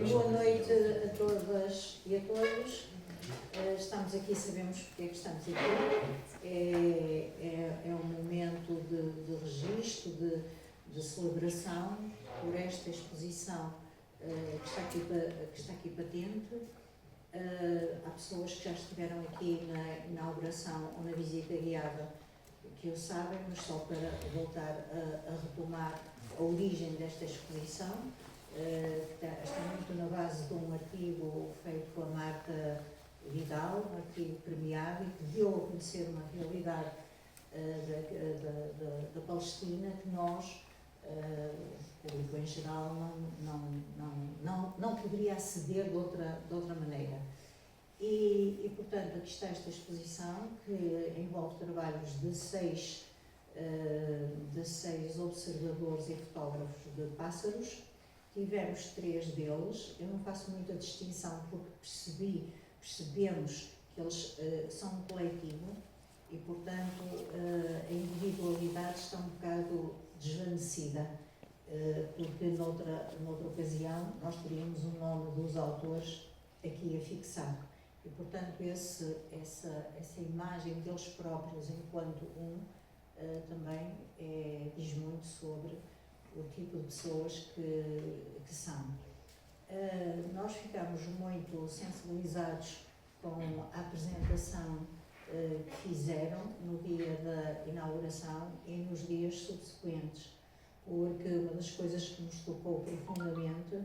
Boa noite a todas e a todos. Estamos aqui, sabemos porque é que estamos aqui. É um momento de registro, de celebração por esta exposição que está aqui patente. Há pessoas que já estiveram aqui na inauguração ou na visita guiada que o sabem, mas só para voltar a retomar a origem desta exposição, está muito na base de um artigo feito pela Marta Vidal, um artigo premiado e que deu a conhecer uma realidade da Palestina que nós, o público em geral, não poderia aceder de outra maneira. E, portanto, aqui está esta exposição que envolve trabalhos de seis observadores e fotógrafos de pássaros. Tivemos 3 deles. Eu não faço muita distinção porque percebemos que eles são um coletivo e, portanto, a individualidade está um bocado desvanecida, porque noutra ocasião nós teríamos o nome dos autores aqui a fixar. E, portanto, essa imagem deles próprios enquanto também diz muito sobre o tipo de pessoas que são. Nós ficamos muito sensibilizados com a apresentação que fizeram no dia da inauguração e nos dias subsequentes, porque uma das coisas que nos tocou profundamente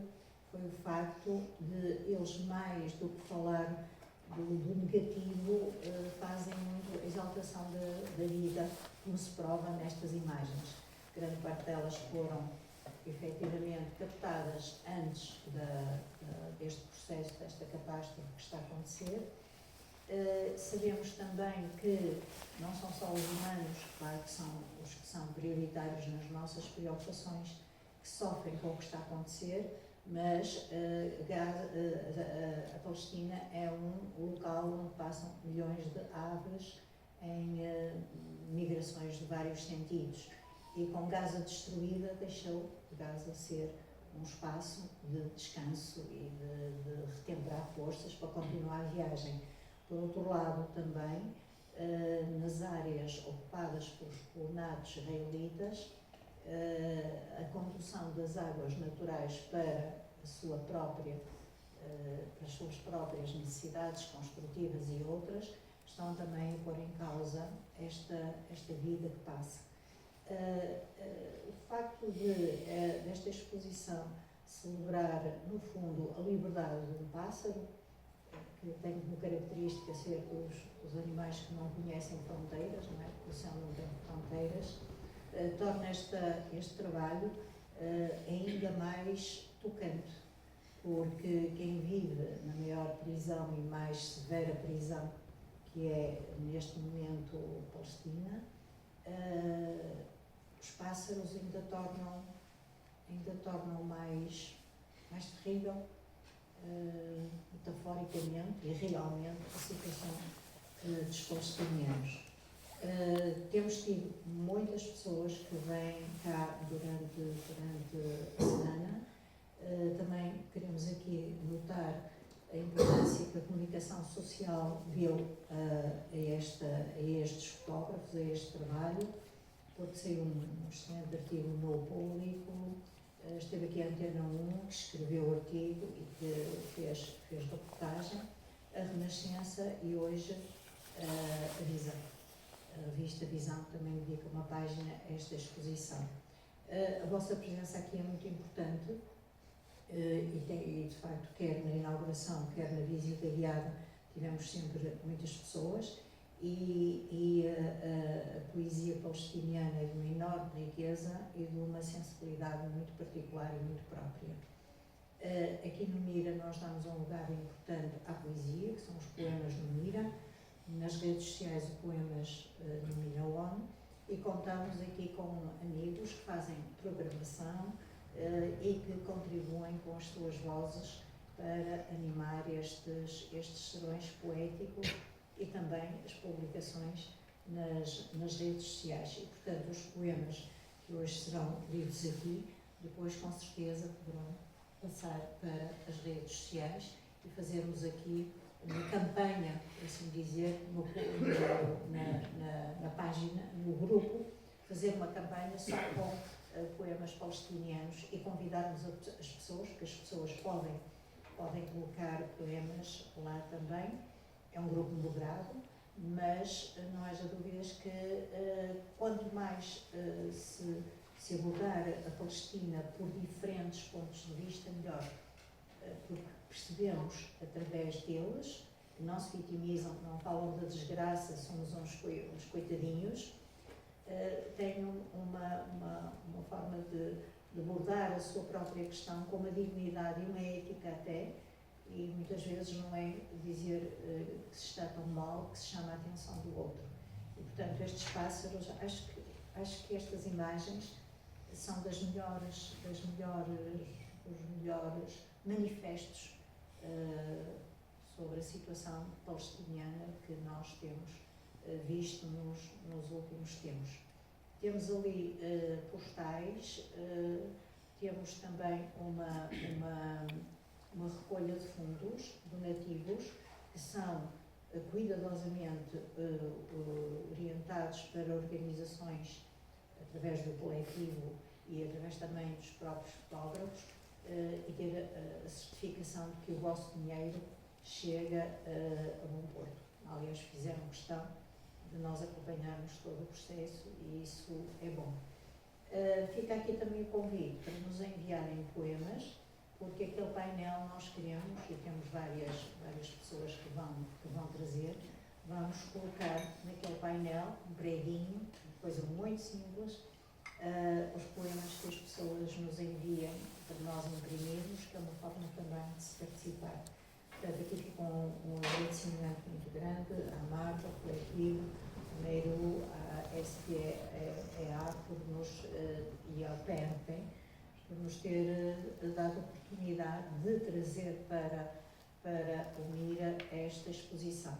foi o facto de eles, mais do que falar do negativo, fazem muito a exaltação da vida, como se prova nestas imagens. Grande parte delas foram efetivamente captadas antes deste processo, desta catástrofe que está a acontecer. Sabemos também que não são só os humanos, claro que são os que são prioritários nas nossas preocupações, que sofrem com o que está a acontecer, mas a Palestina é um local onde passam milhões de aves em migrações de vários sentidos. E com Gaza destruída, deixou Gaza ser um espaço de descanso e de retemperar forças para continuar a viagem. Por outro lado, também, nas áreas ocupadas pelos colonatos israelitas, a condução das águas naturais para as suas próprias necessidades construtivas e outras, estão também a pôr em causa esta vida que passa. O facto desta exposição celebrar, no fundo, a liberdade de um pássaro, que tem como característica ser os animais que não conhecem fronteiras, não é? Porque o céu não tem fronteiras, torna este trabalho ainda mais tocante, porque quem vive na maior prisão e mais severa prisão, que é neste momento Palestina, os pássaros ainda tornam mais terrível, metaforicamente e realmente, a situação dos palestinianos. Temos tido muitas pessoas que vêm cá durante a semana. Também queremos aqui notar a importância que a comunicação social deu a estes fotógrafos, a este trabalho, porque saiu um excelente artigo no Público. Esteve aqui a Antena 1, que escreveu o artigo e que fez reportagem, a Renascença e hoje a Visão. A revista Visão também dedica uma página a esta exposição. A vossa presença aqui é muito importante e de facto, quer na inauguração, quer na visita guiada, tivemos sempre muitas pessoas e a poesia palestiniana é de uma enorme riqueza e de uma sensibilidade muito particular e muito própria. Aqui no Mira nós damos um lugar importante à poesia, que são os poemas no Mira, nas redes sociais o Poemas no Mira ONU, e contamos aqui com amigos que fazem programação e que contribuem com as suas vozes para animar estes serões poéticos e também as publicações nas redes sociais. E, portanto, os poemas que hoje serão lidos aqui, depois com certeza poderão passar para as redes sociais e fazermos aqui uma campanha, por assim dizer, na página, no grupo, fazer uma campanha só com poemas palestinianos e convidarmos as pessoas, porque as pessoas podem colocar poemas lá também. É um grupo moderado, mas não haja dúvidas que quanto mais se abordar a Palestina por diferentes pontos de vista, melhor. Porque percebemos através deles, não se vitimizam, não falam da desgraça, somos uns coitadinhos, têm uma forma de abordar a sua própria questão com uma dignidade e uma ética até, e muitas vezes não é dizer que se está tão mal que se chama a atenção do outro. E, portanto, estes pássaros, acho que estas imagens são dos melhores manifestos sobre a situação palestiniana que nós temos visto nos últimos tempos. Temos ali postais, temos também uma recolha de fundos donativos que são cuidadosamente orientados para organizações através do coletivo e através também dos próprios fotógrafos, e ter a certificação de que o vosso dinheiro chega a bom porto. Aliás, fizeram questão de nós acompanharmos todo o processo e isso é bom. Fica aqui também o convite para nos enviarem poemas, porque aquele painel nós queremos, e temos várias pessoas que vão trazer, vamos colocar naquele painel um preguinho, coisa muito simples, os poemas que as pessoas nos enviam para nós imprimirmos, que é uma forma também de se participar. Portanto, aqui fica um agradecimento muito grande à Marta, ao coletivo, à Meiru, à SPEA e ao PNP, por nos ter dado a oportunidade de trazer para o MIRA esta exposição.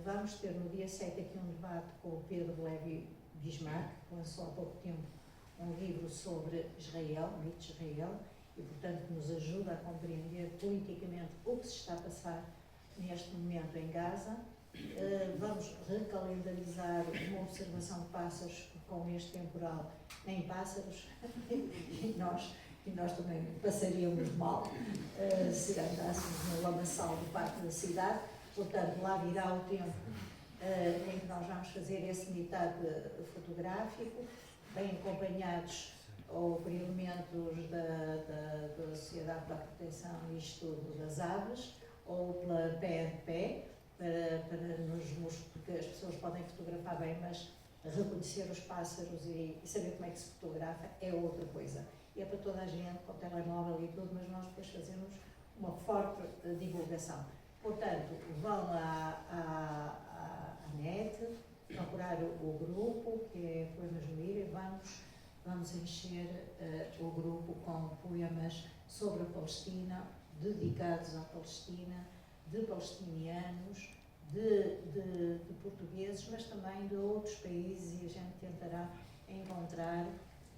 Vamos ter no dia 7 aqui um debate com o Pedro Levi Bismarck, que lançou há pouco tempo um livro sobre Israel, o mito de Israel, e portanto que nos ajuda a compreender politicamente o que se está a passar neste momento em Gaza. Vamos recalendarizar uma observação de pássaros, com este temporal em pássaros, e nós também passaríamos mal se andássemos no lamaçal do parque da cidade. Portanto, lá virá o tempo em que nós vamos fazer esse ditado fotográfico, bem acompanhados ou por elementos da Sociedade para a Proteção e Estudo das Aves, ou pela PNP, porque as pessoas podem fotografar bem, mas reconhecer os pássaros e saber como é que se fotografa é outra coisa. E é para toda a gente, com o telemóvel e tudo, mas nós depois fazemos uma forte divulgação. Portanto, vão à net, procurar o grupo, que é Poemas no Ira, e vamos encher o grupo com poemas sobre a Palestina, dedicados à Palestina, de palestinianos, de portugueses, mas também de outros países, e a gente tentará encontrar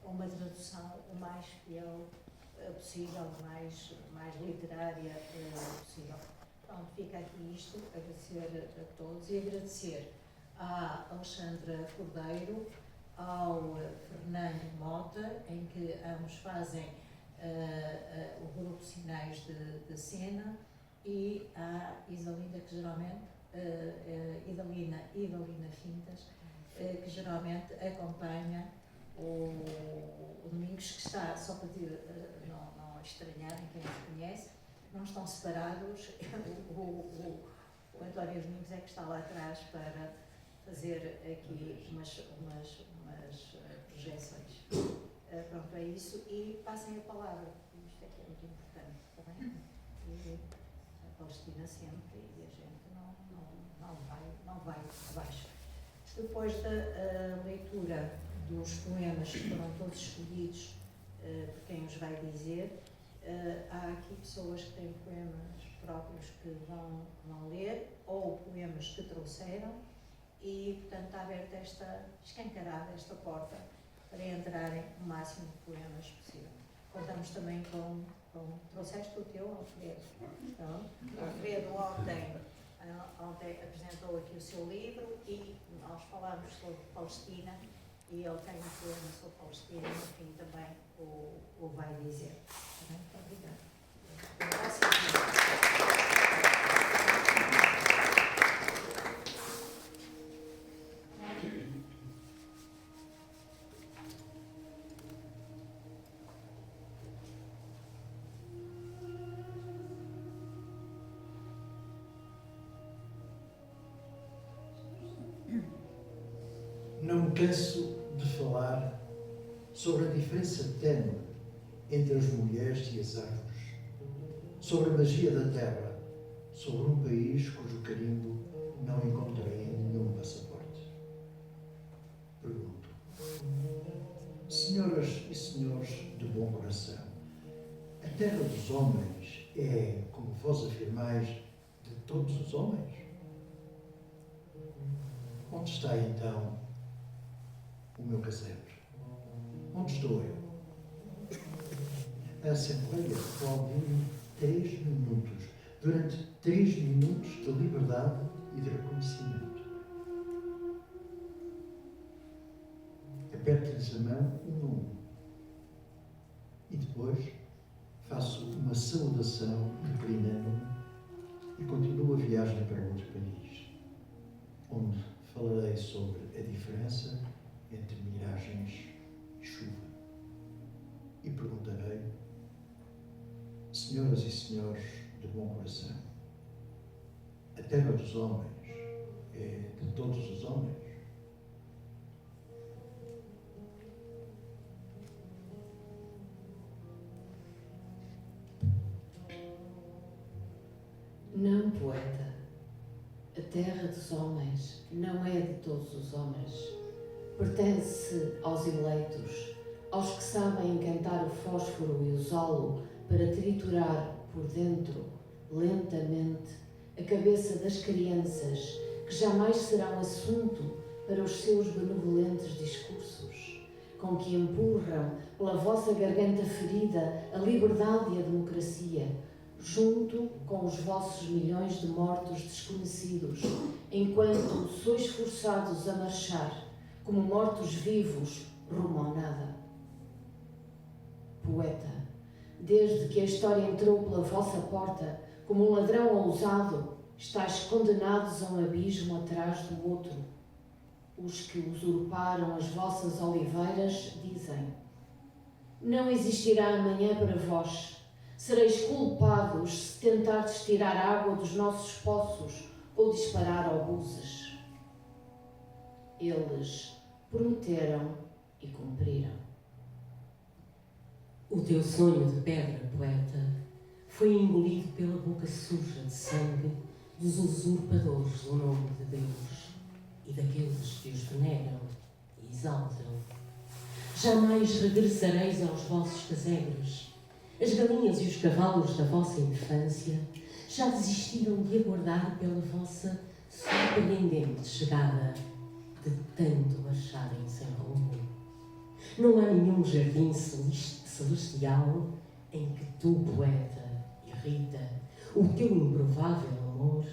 uma tradução o mais fiel possível, mais literária possível. Pronto, fica aqui isto, agradecer a todos e agradecer à Alexandra Cordeiro, ao Fernando Mota, em que ambos fazem o grupo Sinais de Cena, e à Isalinda, que geralmente, Idalina Fintas, que geralmente acompanha o Domingos, que está, só para não estranharem quem se conhece, não estão separados. O António Domingos é que está lá atrás para fazer aqui umas projeções. Pronto, é isso. E passem a palavra. Isto é que é muito importante, está bem? E a Palestina sempre, e a gente não vai abaixo. Depois da leitura dos poemas que foram todos escolhidos por quem os vai dizer, há aqui pessoas que têm poemas próprios que vão ler, ou poemas que trouxeram, e, portanto, está aberta escancarada esta porta para entrarem o máximo de poemas possível. Contamos também trouxeste o teu, Alfredo. Então, o Alfredo ontem apresentou aqui o seu livro e nós falámos sobre Palestina e ele tem um poema sobre Palestina e no fim também o vai dizer. Muito obrigada. Não me canso de falar sobre a diferença tênue entre as mulheres e as árvores, sobre a magia da terra, sobre um país cujo carimbo não encontrei em nenhum passaporte. Pergunto: senhoras e senhores de bom coração, a terra dos homens é, como vós afirmais, de todos os homens? Onde está então o meu casebre? Onde estou eu? A Assembleia aplaudiu-me 3 minutos, durante 3 minutos de liberdade e de reconhecimento. Aperto-lhes a mão um a um. E depois faço uma saudação declinando-me e continuo a viagem para outro país, onde falarei sobre a diferença entre miragens e chuva. E perguntarei: senhoras e senhores de bom coração, a terra dos homens é de todos os homens? Não, poeta. A terra dos homens não é de todos os homens. Pertence aos eleitos, aos que sabem encantar o fósforo e usá-lo para triturar por dentro, lentamente, a cabeça das crianças, que jamais serão assunto para os seus benevolentes discursos, com que empurram pela vossa garganta ferida a liberdade e a democracia, junto com os vossos milhões de mortos desconhecidos, enquanto sois forçados a marchar, como mortos-vivos, rumo ao nada. Poeta, desde que a história entrou pela vossa porta, como um ladrão ousado, estáis condenados a um abismo atrás do outro. Os que usurparam as vossas oliveiras dizem: não existirá amanhã para vós. Sereis culpados se tentardes tirar água dos nossos poços ou disparar obuses. Eles prometeram e cumpriram. O teu sonho de pedra, poeta, foi engolido pela boca suja de sangue dos usurpadores do nome de Deus e daqueles que os veneram e exaltam. Jamais regressareis aos vossos casebres. As galinhas e os cavalos da vossa infância já desistiram de aguardar pela vossa surpreendente chegada, de tanto marcharem sem rumo. Não há nenhum jardim celestial em que tu, poeta e Rita, o teu improvável amor,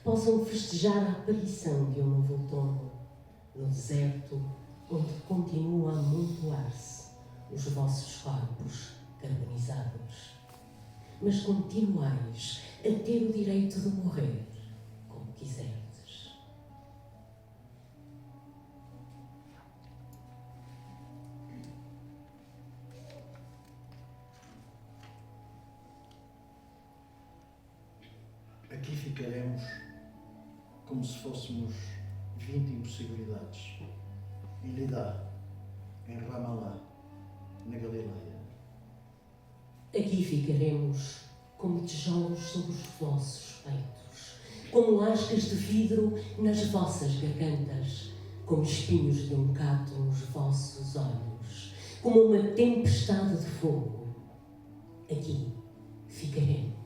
possam festejar a aparição de um novo outono, no deserto onde continuam a amontoar-se os vossos corpos carbonizados. Mas continuais a ter o direito de morrer como quiserdes. Aqui ficaremos como se fôssemos 20 impossibilidades. Em Lidá, em Ramallah, na Galileia. Aqui ficaremos como tijolos sobre os vossos peitos, como lascas de vidro nas vossas gargantas, como espinhos de um cato nos vossos olhos, como uma tempestade de fogo. Aqui ficaremos.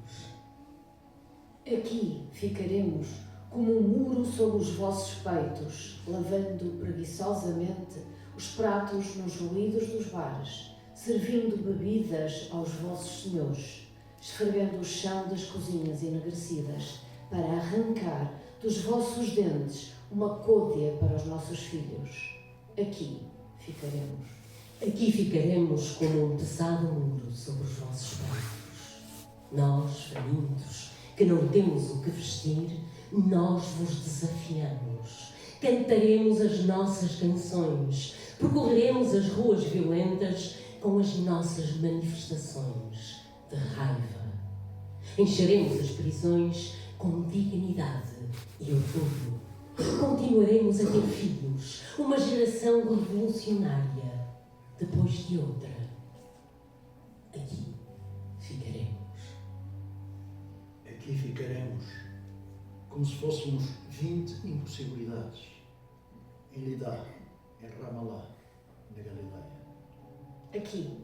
Aqui ficaremos como um muro sobre os vossos peitos, lavando preguiçosamente os pratos nos ruídos dos bares, servindo bebidas aos vossos senhores, esfregando o chão das cozinhas enegrecidas, para arrancar dos vossos dentes uma côdea para os nossos filhos. Aqui ficaremos. Aqui ficaremos como um pesado muro sobre os vossos peitos. Nós, famintos, que não temos o que vestir, nós vos desafiamos. Cantaremos as nossas canções, percorreremos as ruas violentas com as nossas manifestações de raiva. Encheremos as prisões com dignidade e orgulho. Continuaremos a ter filhos, uma geração revolucionária, depois de outra. Aqui ficaremos. Aqui ficaremos, como se fôssemos 20 impossibilidades, em Lidá, em Ramalá, na Galileia. Aqui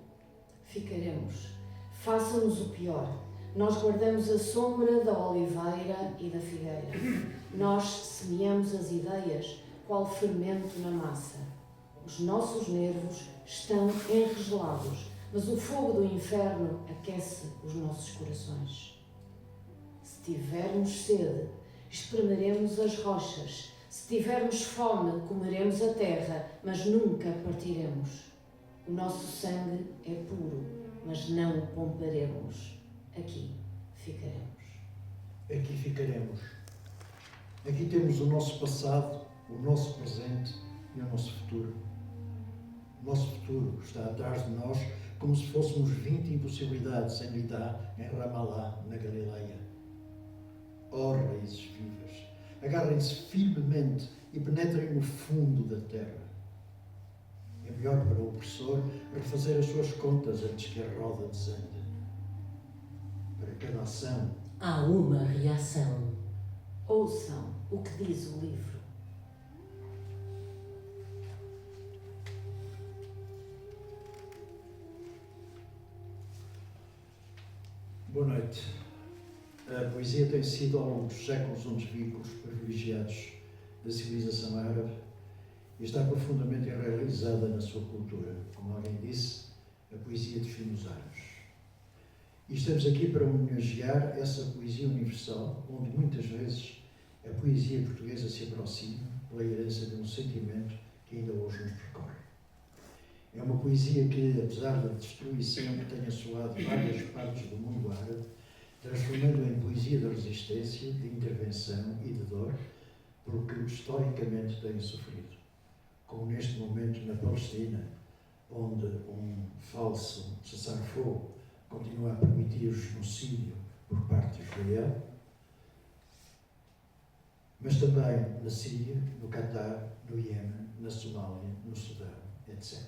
ficaremos. Faça-nos o pior. Nós guardamos a sombra da oliveira e da figueira. Nós semeamos as ideias, qual fermento na massa. Os nossos nervos estão enregelados, mas o fogo do inferno aquece os nossos corações. Se tivermos sede, espremeremos as rochas. Se tivermos fome, comeremos a terra, mas nunca partiremos. O nosso sangue é puro, mas não o pomparemos. Aqui ficaremos. Aqui ficaremos. Aqui temos o nosso passado, o nosso presente e o nosso futuro. O nosso futuro está atrás de nós como se fôssemos 20 impossibilidades em Lidá, em Ramalá, na Galileia. Ó raízes vivas, agarrem-se firmemente e penetrem no fundo da terra. É melhor para o opressor refazer as suas contas antes que a roda desande. Para cada ação Há uma reação. Ouçam o que diz o livro. Boa noite. A poesia tem sido ao longo dos séculos um dos veículos privilegiados da civilização árabe e está profundamente enraizada na sua cultura. Como alguém disse, a poesia define os árabes. E estamos aqui para homenagear essa poesia universal, onde muitas vezes a poesia portuguesa se aproxima pela herança de um sentimento que ainda hoje nos percorre. É uma poesia que, apesar da destruição que tem assolado várias partes do mundo árabe, transformando em poesia de resistência, de intervenção e de dor, porque historicamente têm sofrido. Como neste momento na Palestina, onde um falso cessar-fogo continua a permitir o genocídio por parte de Israel, mas também na Síria, no Catar, no Iêmen, na Somália, no Sudão, etc.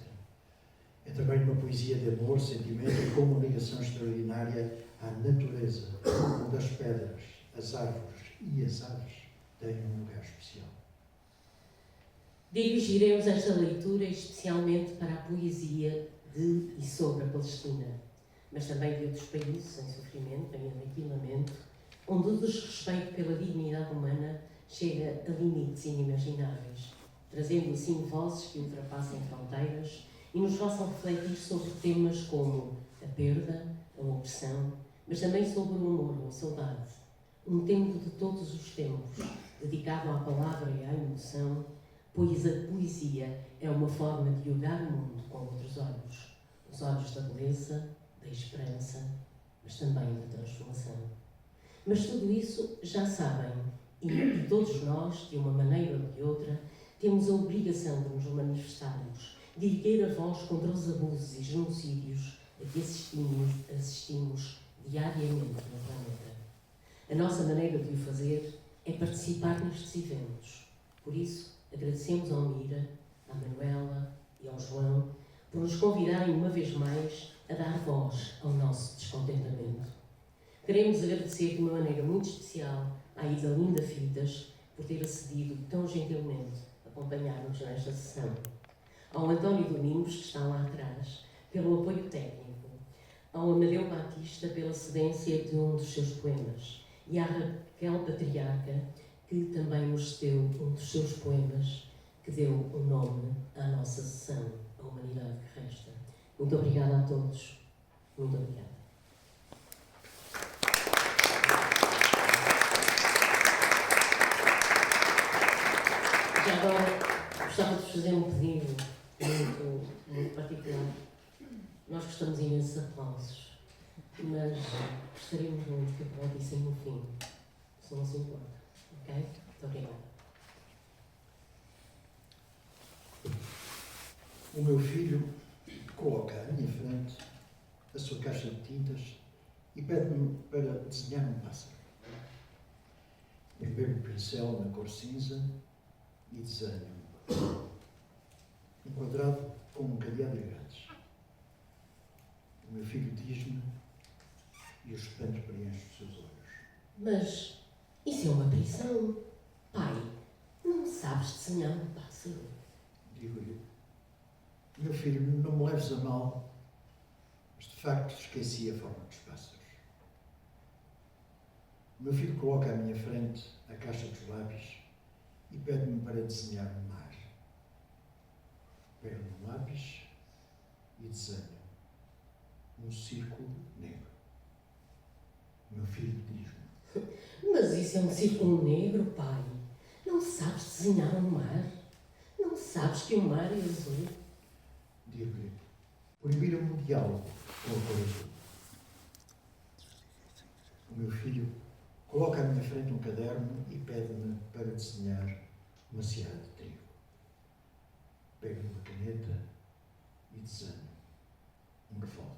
É também uma poesia de amor, sentimento e com uma ligação extraordinária à natureza, onde as pedras, as árvores e as aves têm um lugar especial. Dirigiremos esta leitura especialmente para a poesia de e sobre a Palestina, mas também de outros países em sofrimento, em aniquilamento, onde o desrespeito pela dignidade humana chega a limites inimagináveis, trazendo assim vozes que ultrapassem fronteiras e nos façam refletir sobre temas como a perda, a opressão, mas também sobre o amor, a saudade. Um tempo de todos os tempos, dedicado à palavra e à emoção, pois a poesia é uma forma de olhar o mundo com outros olhos. Os olhos da beleza, da esperança, mas também da transformação. Mas tudo isso já sabem, e todos nós, de uma maneira ou de outra, temos a obrigação de nos manifestarmos, de erguer a voz contra os abusos e genocídios a que assistimos diariamente no planeta. A nossa maneira de o fazer é participar nestes eventos. Por isso, agradecemos ao Mira, à Manuela e ao João por nos convidarem uma vez mais a dar voz ao nosso descontentamento. Queremos agradecer de uma maneira muito especial à Isalinda Fitas por ter acedido tão gentilmente a acompanhar-nos nesta sessão, ao António Domingos, que está lá atrás, pelo apoio técnico, ao Amadeu Batista pela cedência de um dos seus poemas e à Raquel Patriarca, que também nos deu um dos seus poemas que deu o nome à nossa sessão, A Humanidade que Resta. Muito obrigada a todos. Muito obrigada. Já agora, gostava de fazer um pedido muito particular. Nós gostamos imenso de aplausos, mas gostaríamos muito que aplaudissem no fim, se não se importa. Ok? Muito obrigada. O meu filho coloca à minha frente a sua caixa de tintas e pede-me para desenhar um pássaro. Eu pego o pincel na cor cinza e desenho um quadrado com um cadeado de gatos. O meu filho diz-me e o espanto preenche os seus olhos. Mas isso é uma prisão. Pai, não sabes desenhar um pássaro? Digo-lhe, meu filho, não me leves a mal, mas de facto esqueci a forma dos pássaros. O meu filho coloca à minha frente a caixa dos lápis e pede-me para desenhar um mar. Pego um lápis e desenho um círculo negro. O meu filho diz-me, Mas isso é um círculo negro, pai. Não sabes desenhar um mar? Não sabes que o mar é azul? digo-lhe, proibiram-me o diálogo com a cor azul. O meu filho coloca à minha frente um caderno e pede-me para desenhar uma seara de trigo. Pego uma caneta e desenho um revólver.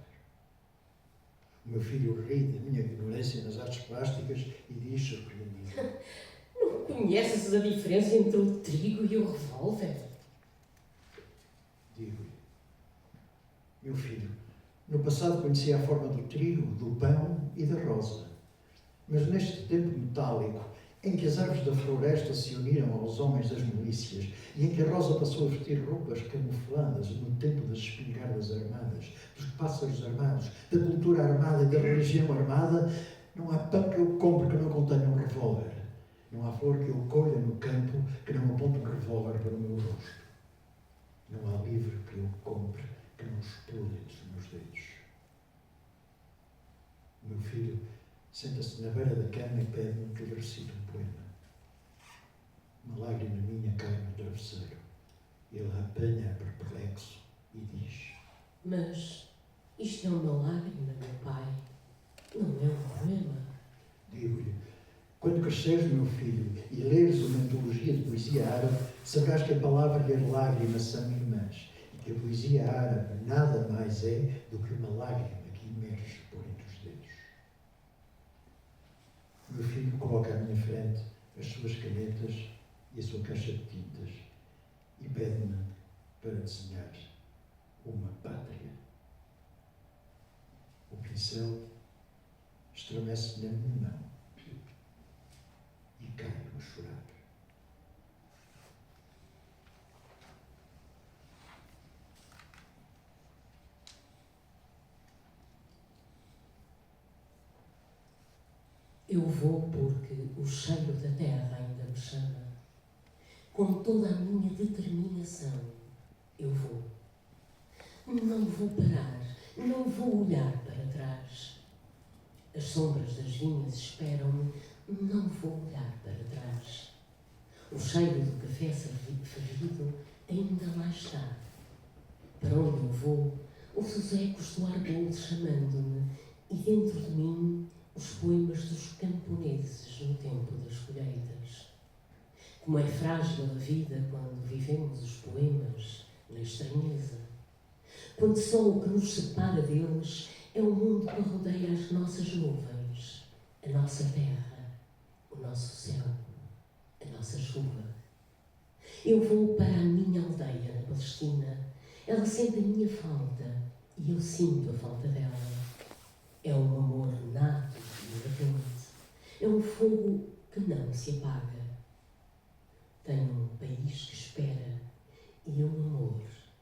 O meu filho ri da minha ignorância nas artes plásticas e diz surpreendido, Não conheces a diferença entre o trigo e o revólver? digo-lhe, meu filho, no passado conhecia a forma do trigo, do pão e da rosa. Mas neste tempo metálico, em que as árvores da floresta se uniram aos homens das milícias e em que a rosa passou a vestir roupas camufladas no tempo das espingardas armadas, dos pássaros armados, da cultura armada e da religião armada, não há pão que eu compre que não contenha um revólver. Não há flor que eu colha no campo que não aponte um revólver para o meu rosto. Não há livro que eu compre que não explode entre os meus dedos. O meu filho senta-se na beira da cama e pede-me que lhe recite um poema. Uma lágrima minha cai no travesseiro. Ele a apanha perplexo e diz, Mas isto é uma lágrima, meu pai. Não é um poema. digo-lhe, quando cresceres, meu filho, e leres uma antologia de poesia árabe, saberás que a palavra e as lágrimas são irmãs e que a poesia árabe nada mais é do que uma lágrima que emerge por entre os dedos. O meu filho coloca à minha frente as suas canetas e a sua caixa de tintas e pede-me para desenhar uma pátria. O pincel estremece na minha mão e caio a chorar. Eu vou porque o cheiro da terra ainda me chama. Com toda a minha determinação, eu vou. Não vou parar, não vou olhar para trás. As sombras das vinhas esperam-me, não vou olhar para trás. O cheiro do café fervido ainda lá está. Para onde eu vou, ouço os ecos do ar doce chamando-me e dentro de mim os poemas dos camponeses no tempo das colheitas. Como é frágil a vida quando vivemos os poemas na estranheza. Quando só o que nos separa deles é o mundo que rodeia as nossas nuvens, a nossa terra, o nosso céu, a nossa chuva. Eu vou para a minha aldeia na Palestina. Ela sente a minha falta e eu sinto a falta dela. É um amor nato e latente. É um fogo que não se apaga. Tenho um país que espera e um amor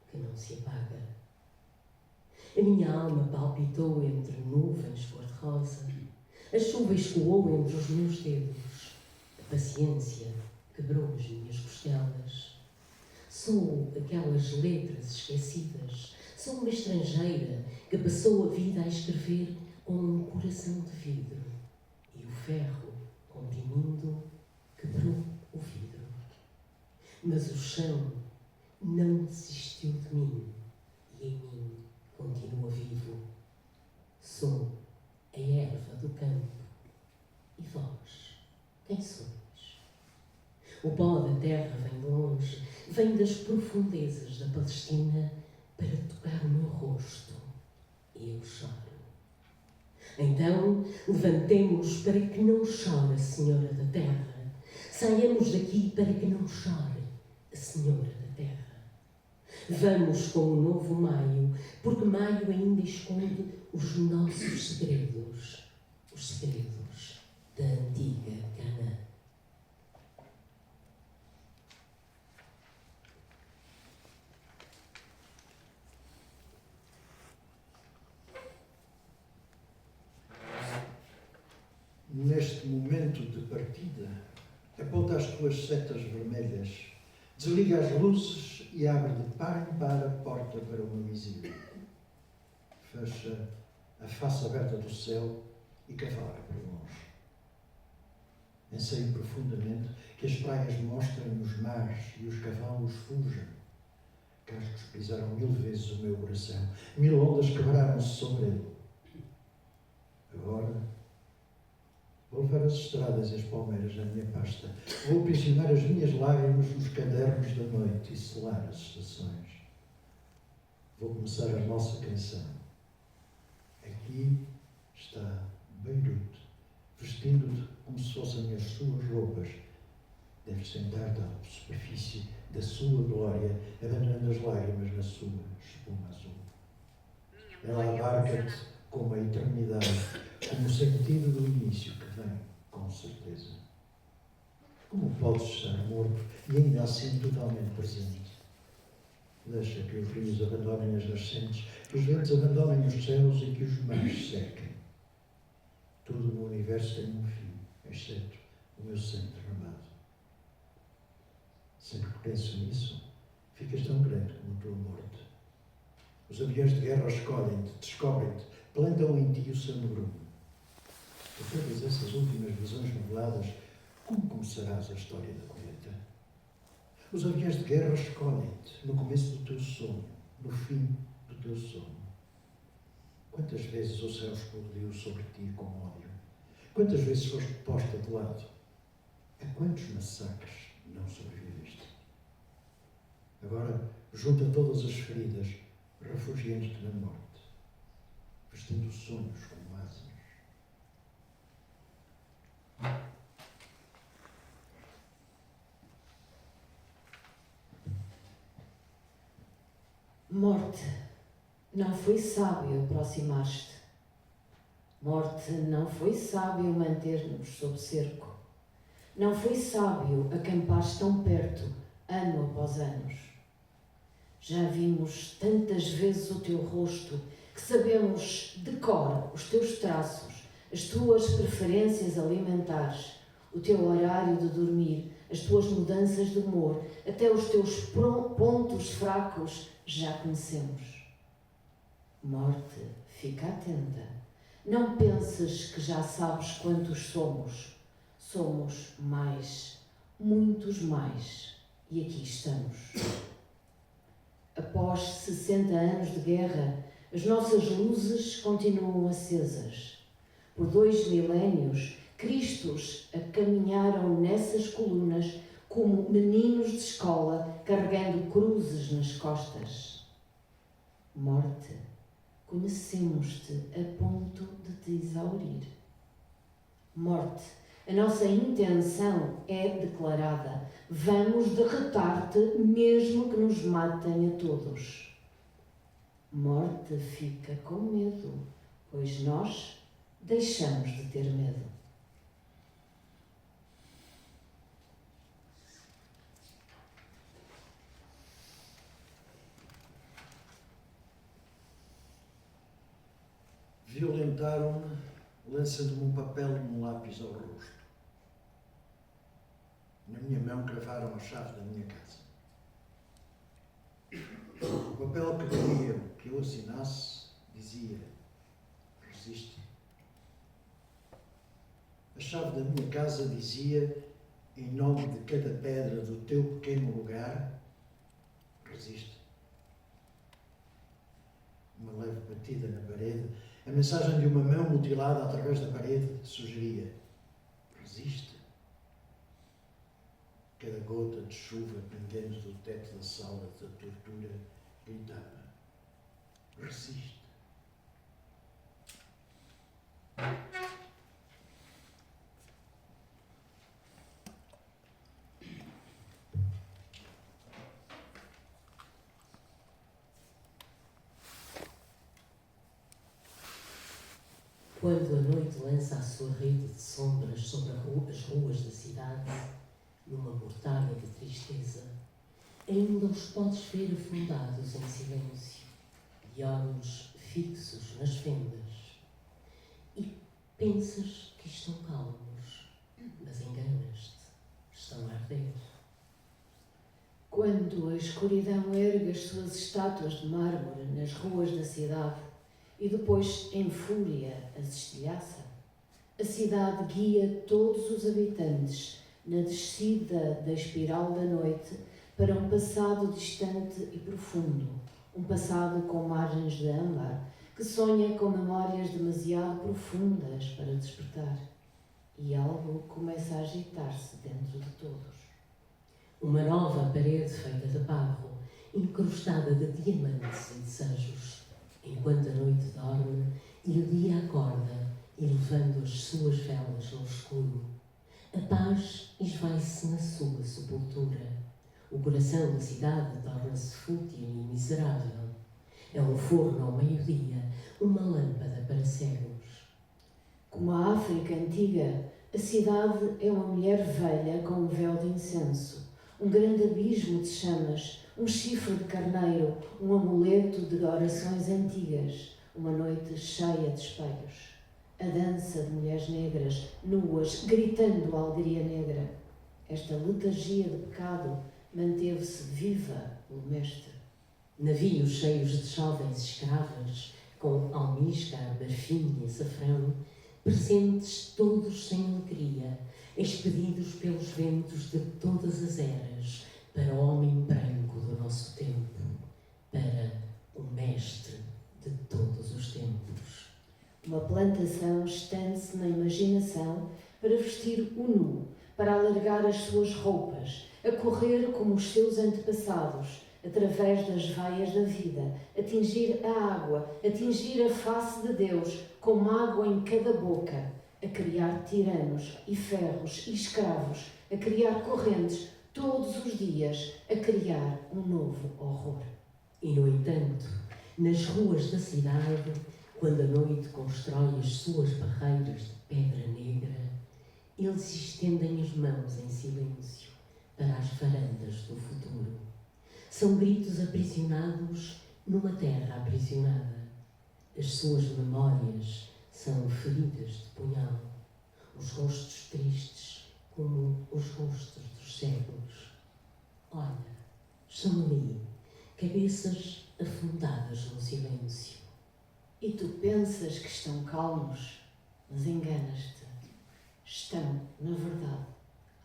que não se apaga. A minha alma palpitou entre nuvens cor-de-rosa. A chuva escoou entre os meus dedos. A paciência quebrou as minhas costelas. Sou aquelas letras esquecidas. Sou uma estrangeira que passou a vida a escrever com um coração de vidro. E o ferro, comprimindo, quebrou o vidro. Mas o chão não desistiu de mim e em mim continua vivo. Sou a erva do campo. E vós, quem sois? O pó da terra vem de longe, vem das profundezas da Palestina para tocar o meu rosto. E eu choro. Então, levantemos para que não chore a Senhora da Terra. Saiamos daqui para que não chore a Senhora da Terra. Vamos com o novo maio, porque maio ainda esconde os nossos segredos, os segredos da antiga Canaã. Neste momento de partida, aponta as tuas setas vermelhas, desliga as luzes e abre de par em par a porta para uma visita. Fecha a face aberta do céu e cavalga para longe. Anseio profundamente que as praias mostrem os mares e os cavalos fujam. Cascos pisaram 1000 vezes o meu coração, 1000 ondas quebraram-se sobre ele. Agora, vou levar as estradas e as palmeiras na minha pasta. Vou aprisionar as minhas lágrimas nos cadernos da noite e selar as estações. Vou começar a nossa canção. Aqui está Beirute, vestindo-te como se fossem as suas roupas. Deves sentar-te à superfície da sua glória, abandonando as lágrimas na sua espuma azul. Ela abarca-te como a eternidade, como o sentido do início que vem, com certeza. Como podes estar morto e ainda assim totalmente presente? Deixa que os rios abandonem as nascentes, que os ventos abandonem os céus e que os mares sequem. Tudo no universo tem um fim, exceto o meu sangue derramado. Sempre que penso nisso, ficas tão grande como a tua morte. Os aviões de guerra escolhem-te, descobrem-te, plantam em ti o seu negrume. Por todas essas últimas visões nubladas, como começarás a história da colheita? Os aviões de guerra escolhem-te no começo do teu sonho, no fim do teu sonho. Quantas vezes o céu explodiu sobre ti com ódio? Quantas vezes foste posta de lado? A quantos massacres não sobreviveste? Agora, junta todas as feridas, refugiando-te na morte, vestindo sonhos como asas. Morte, não foi sábio aproximar-te. Morte, não foi sábio manter-nos sob cerco. Não foi sábio acampar tão perto, ano após anos. Já vimos tantas vezes o teu rosto que sabemos de cor os teus traços, as tuas preferências alimentares, o teu horário de dormir, as tuas mudanças de humor, até os teus pontos fracos já conhecemos. Morte, fica atenta. Não penses que já sabes quantos somos. Somos mais, muitos mais. E aqui estamos. Após 60 anos de guerra, as nossas luzes continuam acesas. Por 2 milénios, Cristos caminharam nessas colunas como meninos de escola carregando cruzes nas costas. Morte, conhecemos-te a ponto de te exaurir. Morte, a nossa intenção é declarada. Vamos derrotar-te mesmo que nos matem a todos. Morte fica com medo, pois nós deixamos de ter medo. Violentaram-me, lançando-me um papel e um lápis ao rosto. Na minha mão cravaram a chave da minha casa. O papel que queriam que eu assinasse dizia: resiste. A chave da minha casa dizia, em nome de cada pedra do teu pequeno lugar, resiste. Uma leve batida na parede, a mensagem de uma mão mutilada através da parede sugeria: resiste. Cada gota de chuva pendendo do teto da sala da tortura gritava: resiste. Quando a noite lança a sua rede de sombras sobre as ruas da cidade, numa mortalha de tristeza, ainda os podes ver afundados em silêncio, de olhos fixos nas fendas, e pensas que estão calmos, mas enganas-te, estão a arder. Quando a escuridão ergue as suas estátuas de mármore nas ruas da cidade e depois, em fúria, as estilhaça, a cidade guia todos os habitantes na descida da espiral da noite para um passado distante e profundo, um passado com margens de âmbar, que sonha com memórias demasiado profundas para despertar. E algo começa a agitar-se dentro de todos. Uma nova parede feita de barro, incrustada de diamantes e desejos, enquanto a noite dorme e o dia acorda, elevando as suas velas no escuro. A paz esvai-se na sua sepultura. O coração da cidade torna-se fútil e miserável. É um forno ao meio-dia, uma lâmpada para cegos. Como a África antiga, a cidade é uma mulher velha com um véu de incenso, um grande abismo de chamas, um chifre de carneiro, um amuleto de orações antigas, uma noite cheia de espelhos. A dança de mulheres negras, nuas, gritando a alegria negra. Esta letargia de pecado manteve-se viva pelo mestre. Navios cheios de jovens escravas, com almisca, marfim e açafrão, presentes todos sem alegria, expedidos pelos ventos de todas as eras, para o homem branco do nosso tempo, para o mestre de todos os tempos. Uma plantação estende-se na imaginação para vestir o nu, para alargar as suas roupas, a correr como os seus antepassados, através das vaias da vida, atingir a água, atingir a face de Deus, com mágoa em cada boca, a criar tiranos e ferros e escravos, a criar correntes todos os dias, a criar um novo horror. E, no entanto, nas ruas da cidade, quando a noite constrói as suas barreiras de pedra negra, eles estendem as mãos em silêncio para as varandas do futuro. São gritos aprisionados numa terra aprisionada. As suas memórias são feridas de punhal, os rostos tristes como os rostos dos cegos. Olha, estão ali, cabeças afundadas no silêncio. E tu pensas que estão calmos, mas enganas-te. Estão, na verdade,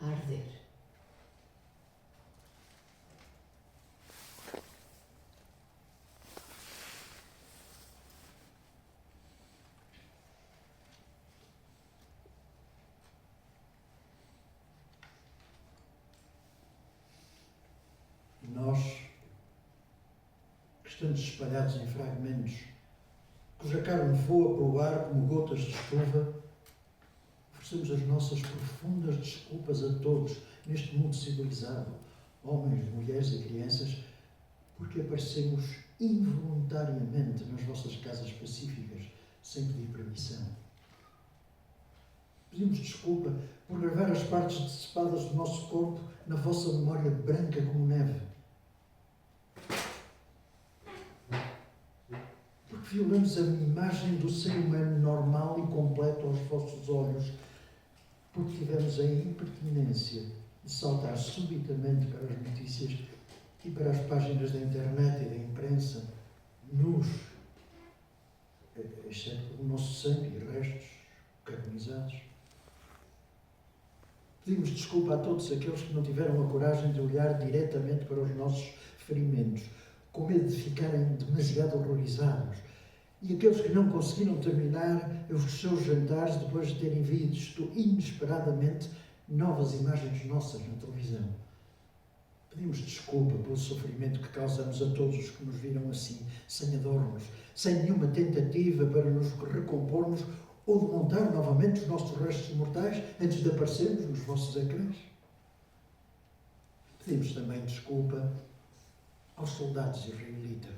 a arder. E nós, que estamos espalhados em fragmentos, cuja carne voa pelo ar como gotas de chuva, oferecemos as nossas profundas desculpas a todos neste mundo civilizado, homens, mulheres e crianças, porque aparecemos involuntariamente nas vossas casas pacíficas, sem pedir permissão. Pedimos desculpa por gravar as partes decepadas do nosso corpo na vossa memória branca como neve. Porque violamos a imagem do ser humano normal e completo aos vossos olhos, porque tivemos a impertinência de saltar subitamente para as notícias e para as páginas da internet e da imprensa, nus, exceto o nosso sangue e restos carbonizados. Pedimos desculpa a todos aqueles que não tiveram a coragem de olhar diretamente para os nossos ferimentos, com medo de ficarem demasiado horrorizados, e aqueles que não conseguiram terminar os seus jantares depois de terem visto inesperadamente novas imagens nossas na televisão. Pedimos desculpa pelo sofrimento que causamos a todos os que nos viram assim, sem adornos, sem nenhuma tentativa para nos recompormos ou de montar novamente os nossos restos mortais antes de aparecermos nos vossos ecrãs. Pedimos também desculpa aos soldados israelitas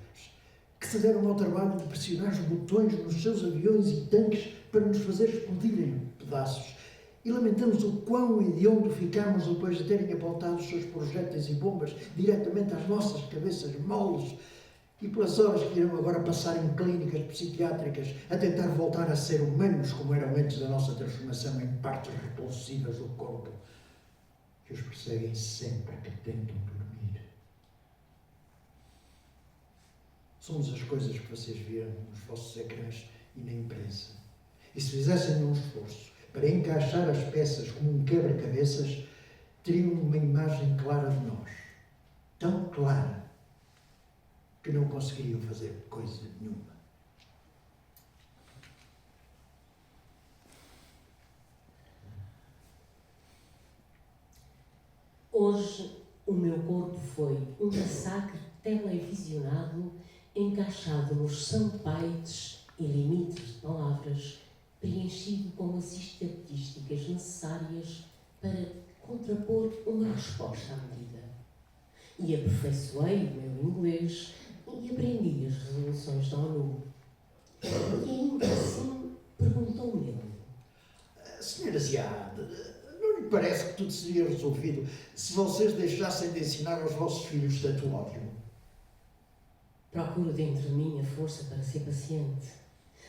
que se deram ao trabalho de pressionar os botões nos seus aviões e tanques para nos fazer explodir em pedaços. E lamentamos o quão hediondo ficámos depois de terem apontado os seus projéteis e bombas diretamente às nossas cabeças moles e pelas horas que irão agora passar em clínicas psiquiátricas a tentar voltar a ser humanos como eram antes da nossa transformação em partes repulsivas do corpo que os perseguem sempre que tentam dormir. Somos as coisas que vocês viram nos vossos ecrãs e na imprensa. E se fizessem um esforço para encaixar as peças como um quebra-cabeças, teriam uma imagem clara de nós. Tão clara que não conseguiriam fazer coisa nenhuma. Hoje, o meu corpo foi um massacre televisionado encaixado nos soundbites e limites de palavras, preenchido com as estatísticas necessárias para contrapor uma resposta à medida. E aperfeiçoei o meu inglês e aprendi as resoluções da ONU. E ainda assim perguntou-me ele: Senhora Ziad, não lhe parece que tudo seria resolvido se vocês deixassem de ensinar aos vossos filhos tanto ódio? Procuro dentro de mim a força para ser paciente.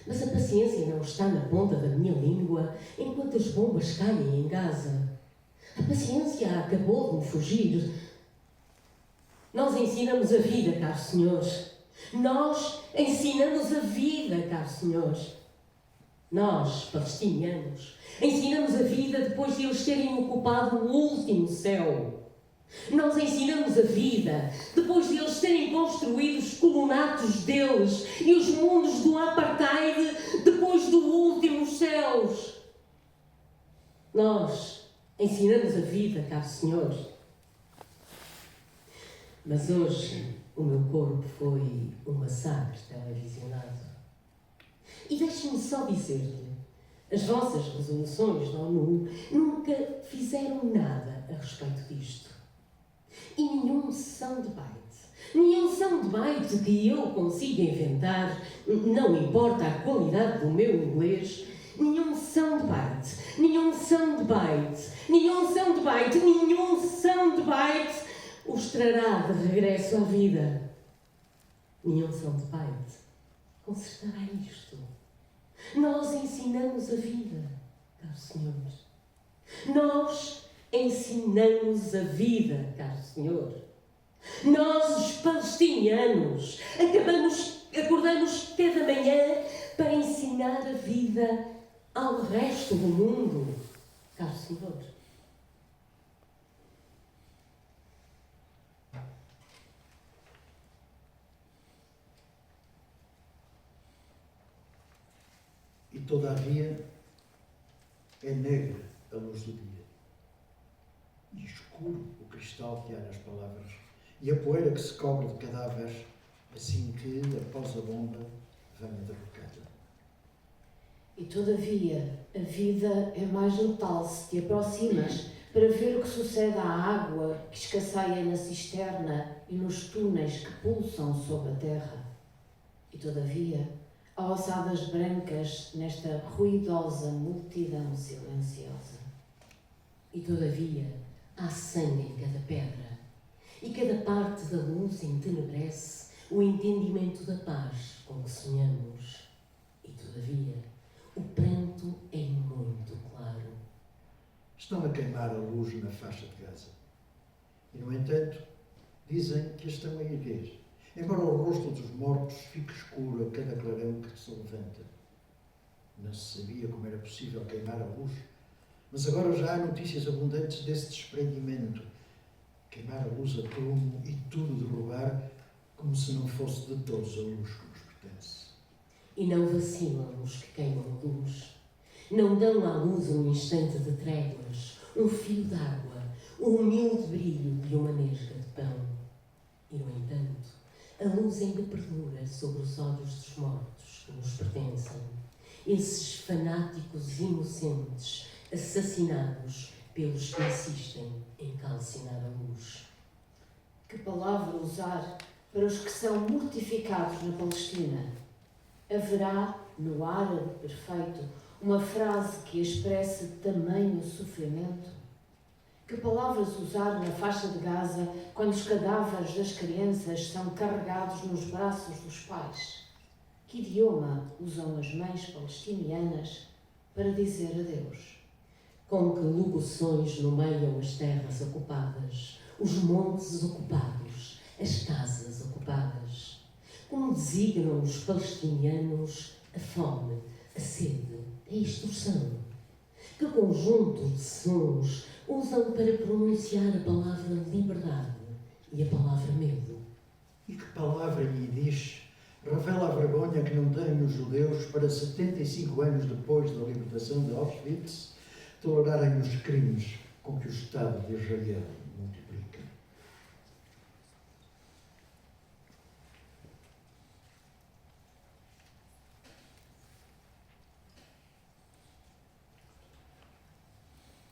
Mas a paciência não está na ponta da minha língua enquanto as bombas caem em Gaza. A paciência acabou de me fugir. Nós ensinamos a vida, caros senhores. Nós ensinamos a vida, caros senhores. Nós, palestinianos, ensinamos a vida depois de eles terem ocupado o último céu. Nós ensinamos a vida depois de eles terem construído os colonatos deles e os mundos do apartheid depois do último céus. Nós ensinamos a vida, caros senhores. Mas hoje o meu corpo foi um massacre televisionado. E deixe-me só dizer-lhe, as vossas resoluções da ONU nunca fizeram nada a respeito disto. E nenhum soundbite que eu consiga inventar, não importa a qualidade do meu inglês, nenhum soundbite os trará de regresso à vida. Nenhum soundbite consertará isto. Nós ensinamos a vida, caros senhores. Nós ensinamos a vida, caro senhor. Nós, os palestinianos, acordamos cada manhã para ensinar a vida ao resto do mundo, caro senhor. E todavia é negra a luz do dia. E escuro o cristal que há nas palavras, e a poeira que se cobre de cadáveres, assim que, após a bomba, vem a derrocada. E todavia, a vida é mais letal se te aproximas para ver o que sucede à água que escasseia na cisterna e nos túneis que pulsam sob a terra. E todavia, há ossadas brancas nesta ruidosa multidão silenciosa. E todavia, há sangue em cada pedra, e cada parte da luz entenebrece o entendimento da paz com que sonhamos. E todavia, o pranto é muito claro. estão a queimar a luz na faixa de Gaza. E, no entanto, dizem que a estão a erguer, embora o rosto dos mortos fique escuro a cada clarão que se levanta. Não se sabia como era possível queimar a luz, mas agora já há notícias abundantes desse desprendimento. Queimar a luz a prumo e tudo derrubar como se não fosse de todos a luz que nos pertence. E não vacilam os que queimam a luz. Não dão à luz um instante de tréguas, um fio d'água, um humilde brilho de uma nesga de pão. E, no entanto, a luz ainda perdura sobre os olhos dos mortos que nos pertencem. Esses fanáticos inocentes, assassinados pelos que insistem em calcinar a luz. Que palavra usar para os que são mortificados na Palestina? Haverá, no árabe perfeito, uma frase que expresse tamanho sofrimento? Que palavras usar na faixa de Gaza quando os cadáveres das crianças são carregados nos braços dos pais? Que idioma usam as mães palestinianas para dizer adeus? Com que locuções nomeiam as terras ocupadas, os montes ocupados, as casas ocupadas? Como designam os palestinianos a fome, a sede, a extorsão? Que conjunto de sons usam para pronunciar a palavra liberdade e a palavra medo? E que palavra lhe diz revela a vergonha que não têm os judeus para 75 anos depois da libertação de Auschwitz tolerarem os crimes com que o Estado de Israel multiplica.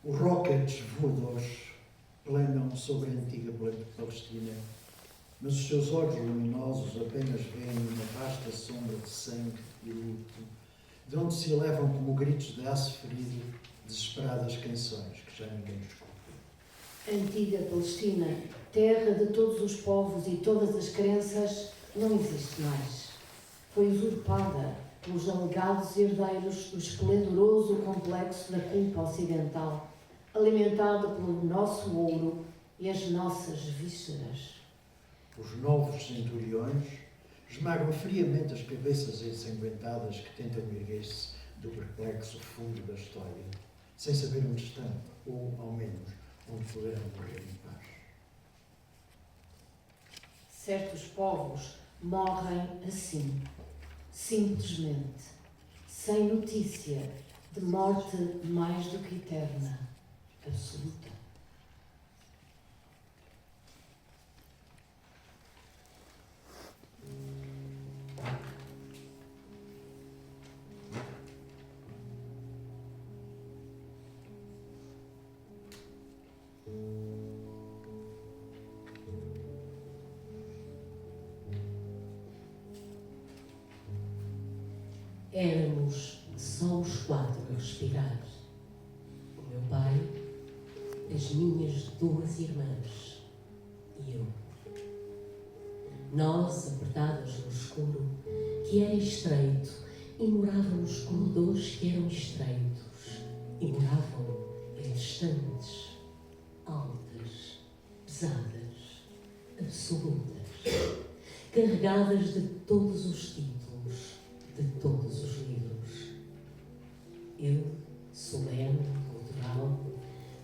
Os rockets voadores planam sobre a antiga Palestina, mas os seus olhos luminosos apenas veem uma vasta sombra de sangue e luto, de onde se elevam como gritos de aço ferido, desesperadas canções que já ninguém escuta. Antiga Palestina, terra de todos os povos e todas as crenças, não existe mais. Foi usurpada pelos alegados herdeiros do esplendoroso complexo da culpa ocidental, alimentado pelo nosso ouro e as nossas vísceras. Os novos centuriões esmagam friamente as cabeças ensanguentadas que tentam erguer-se do perplexo fundo da história, sem saber onde estão, ou, ao menos, onde poderão morrer em paz. Certos povos morrem assim, simplesmente, sem notícia de morte mais do que eterna, absoluta. Éramos só os 4 a respirar. O meu pai, as minhas 2 irmãs e eu. Nós, apertadas no escuro, que era estreito, e moravam nos corredores que eram estreitos, e moravam em estantes, altas, pesadas, absolutas, carregadas de todos os títulos, de todos os livros. Eu, solene, cultural,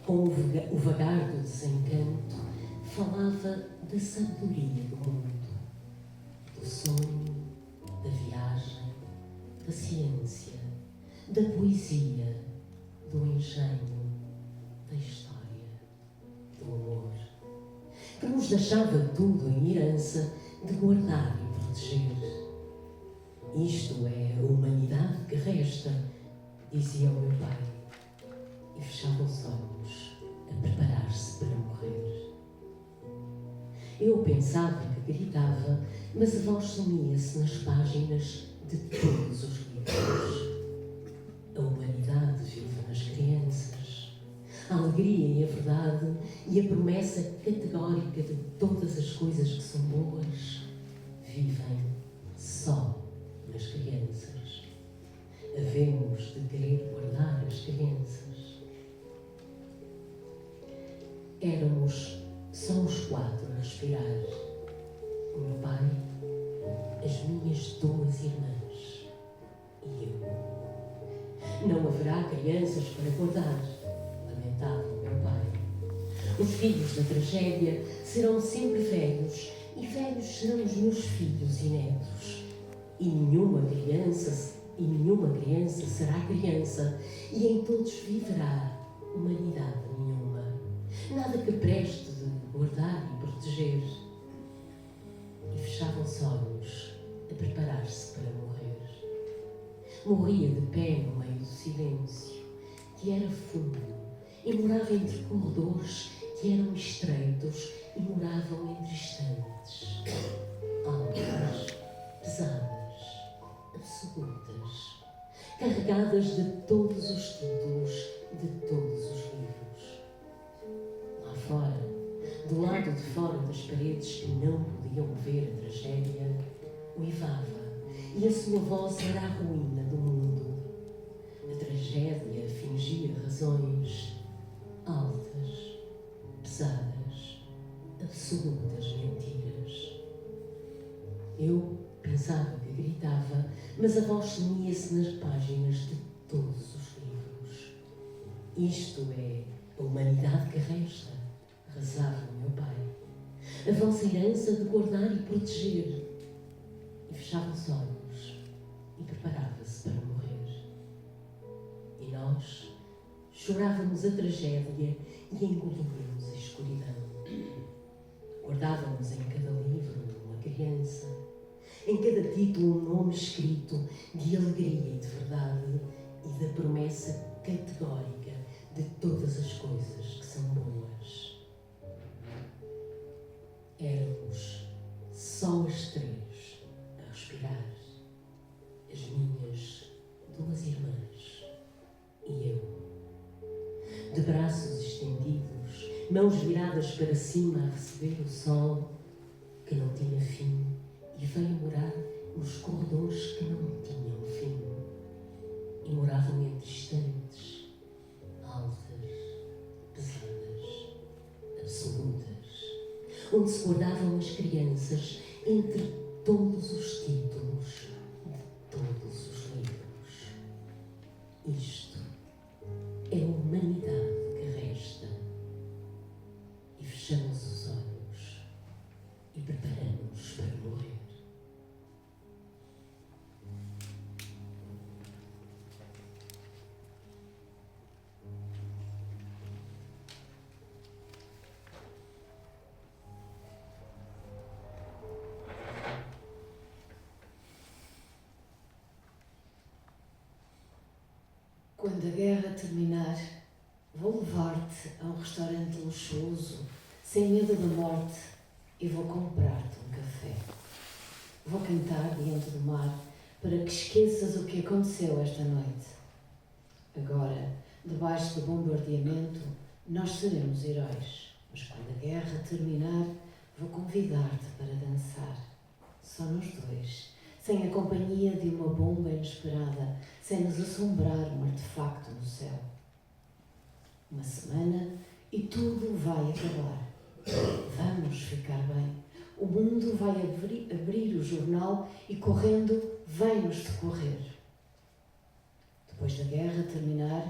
com o vagar do desencanto, falava da sabedoria do mundo, do sonho, da viagem, da ciência, da poesia, do engenho, da história, do amor, que nos deixava tudo em herança de guardar e proteger. Isto é a humanidade que resta, dizia o meu pai, e fechava os olhos a preparar-se para morrer. Eu pensava que gritava, mas a voz sumia-se nas páginas de todos os livros. A humanidade vive nas crianças. A alegria e a verdade e a promessa categórica de todas as coisas que são boas vivem só nas crianças. Havemos de querer guardar as crianças. Éramos só os 4 a respirar. O meu pai, as minhas 2 irmãs e eu. Não haverá crianças para guardar, lamentava o meu pai. Os filhos da tragédia serão sempre velhos, e velhos serão os meus filhos e netos. E nenhuma criança será criança, e em todos viverá humanidade nenhuma. Nada que preste de guardar e proteger. E fechavam os olhos a preparar-se para morrer. Morria de pé no meio do silêncio, que era fundo, e morava entre corredores que eram estreitos e moravam entre estantes, altas, pesadas, absolutas, carregadas de todos os títulos de todos os livros. Lá fora, do lado de fora das paredes que não podiam ver a tragédia, uivava, e a sua voz era a ruína do mundo. A tragédia fingia razões altas, pesadas, absolutas mentiras. Eu pensava que gritava, mas a voz sumia-se nas páginas de todos os livros. Isto é a humanidade que resta, rezava o meu pai. A vossa herança de guardar e proteger. E fechava os olhos e preparava-se para morrer. E nós chorávamos a tragédia e engolíamos a escuridão. Guardávamos em cada livro uma criança, em cada título um nome escrito de alegria e de verdade e da promessa categórica de todas as coisas que são boas. Éramos só as 3 a respirar, as minhas 2 irmãs e eu. De braços estendidos, mãos viradas para cima a receber o sol que não tinha fim e veio morar nos corredores que não tinham fim e moravam entre estantes, altas, pesadas, absolutas, onde se guardavam as crianças entre todos os títulos de todos os livros. Isto é a humanidade que resta. E fechamos os olhos e preparamos-nos para morrer. Quando a guerra terminar, vou levar-te a um restaurante luxuoso, sem medo da morte, e vou comprar-te um café. Vou cantar diante do mar para que esqueças o que aconteceu esta noite. Agora, debaixo do bombardeamento, nós seremos heróis, mas quando a guerra terminar, vou convidar-te para dançar. Só nós 2, sem a companhia de uma bomba inesperada, sem nos assombrar um artefacto no céu. Uma semana e tudo vai acabar. Vamos ficar bem. O mundo vai abrir o jornal e correndo vem-nos socorrer. Depois da guerra terminar,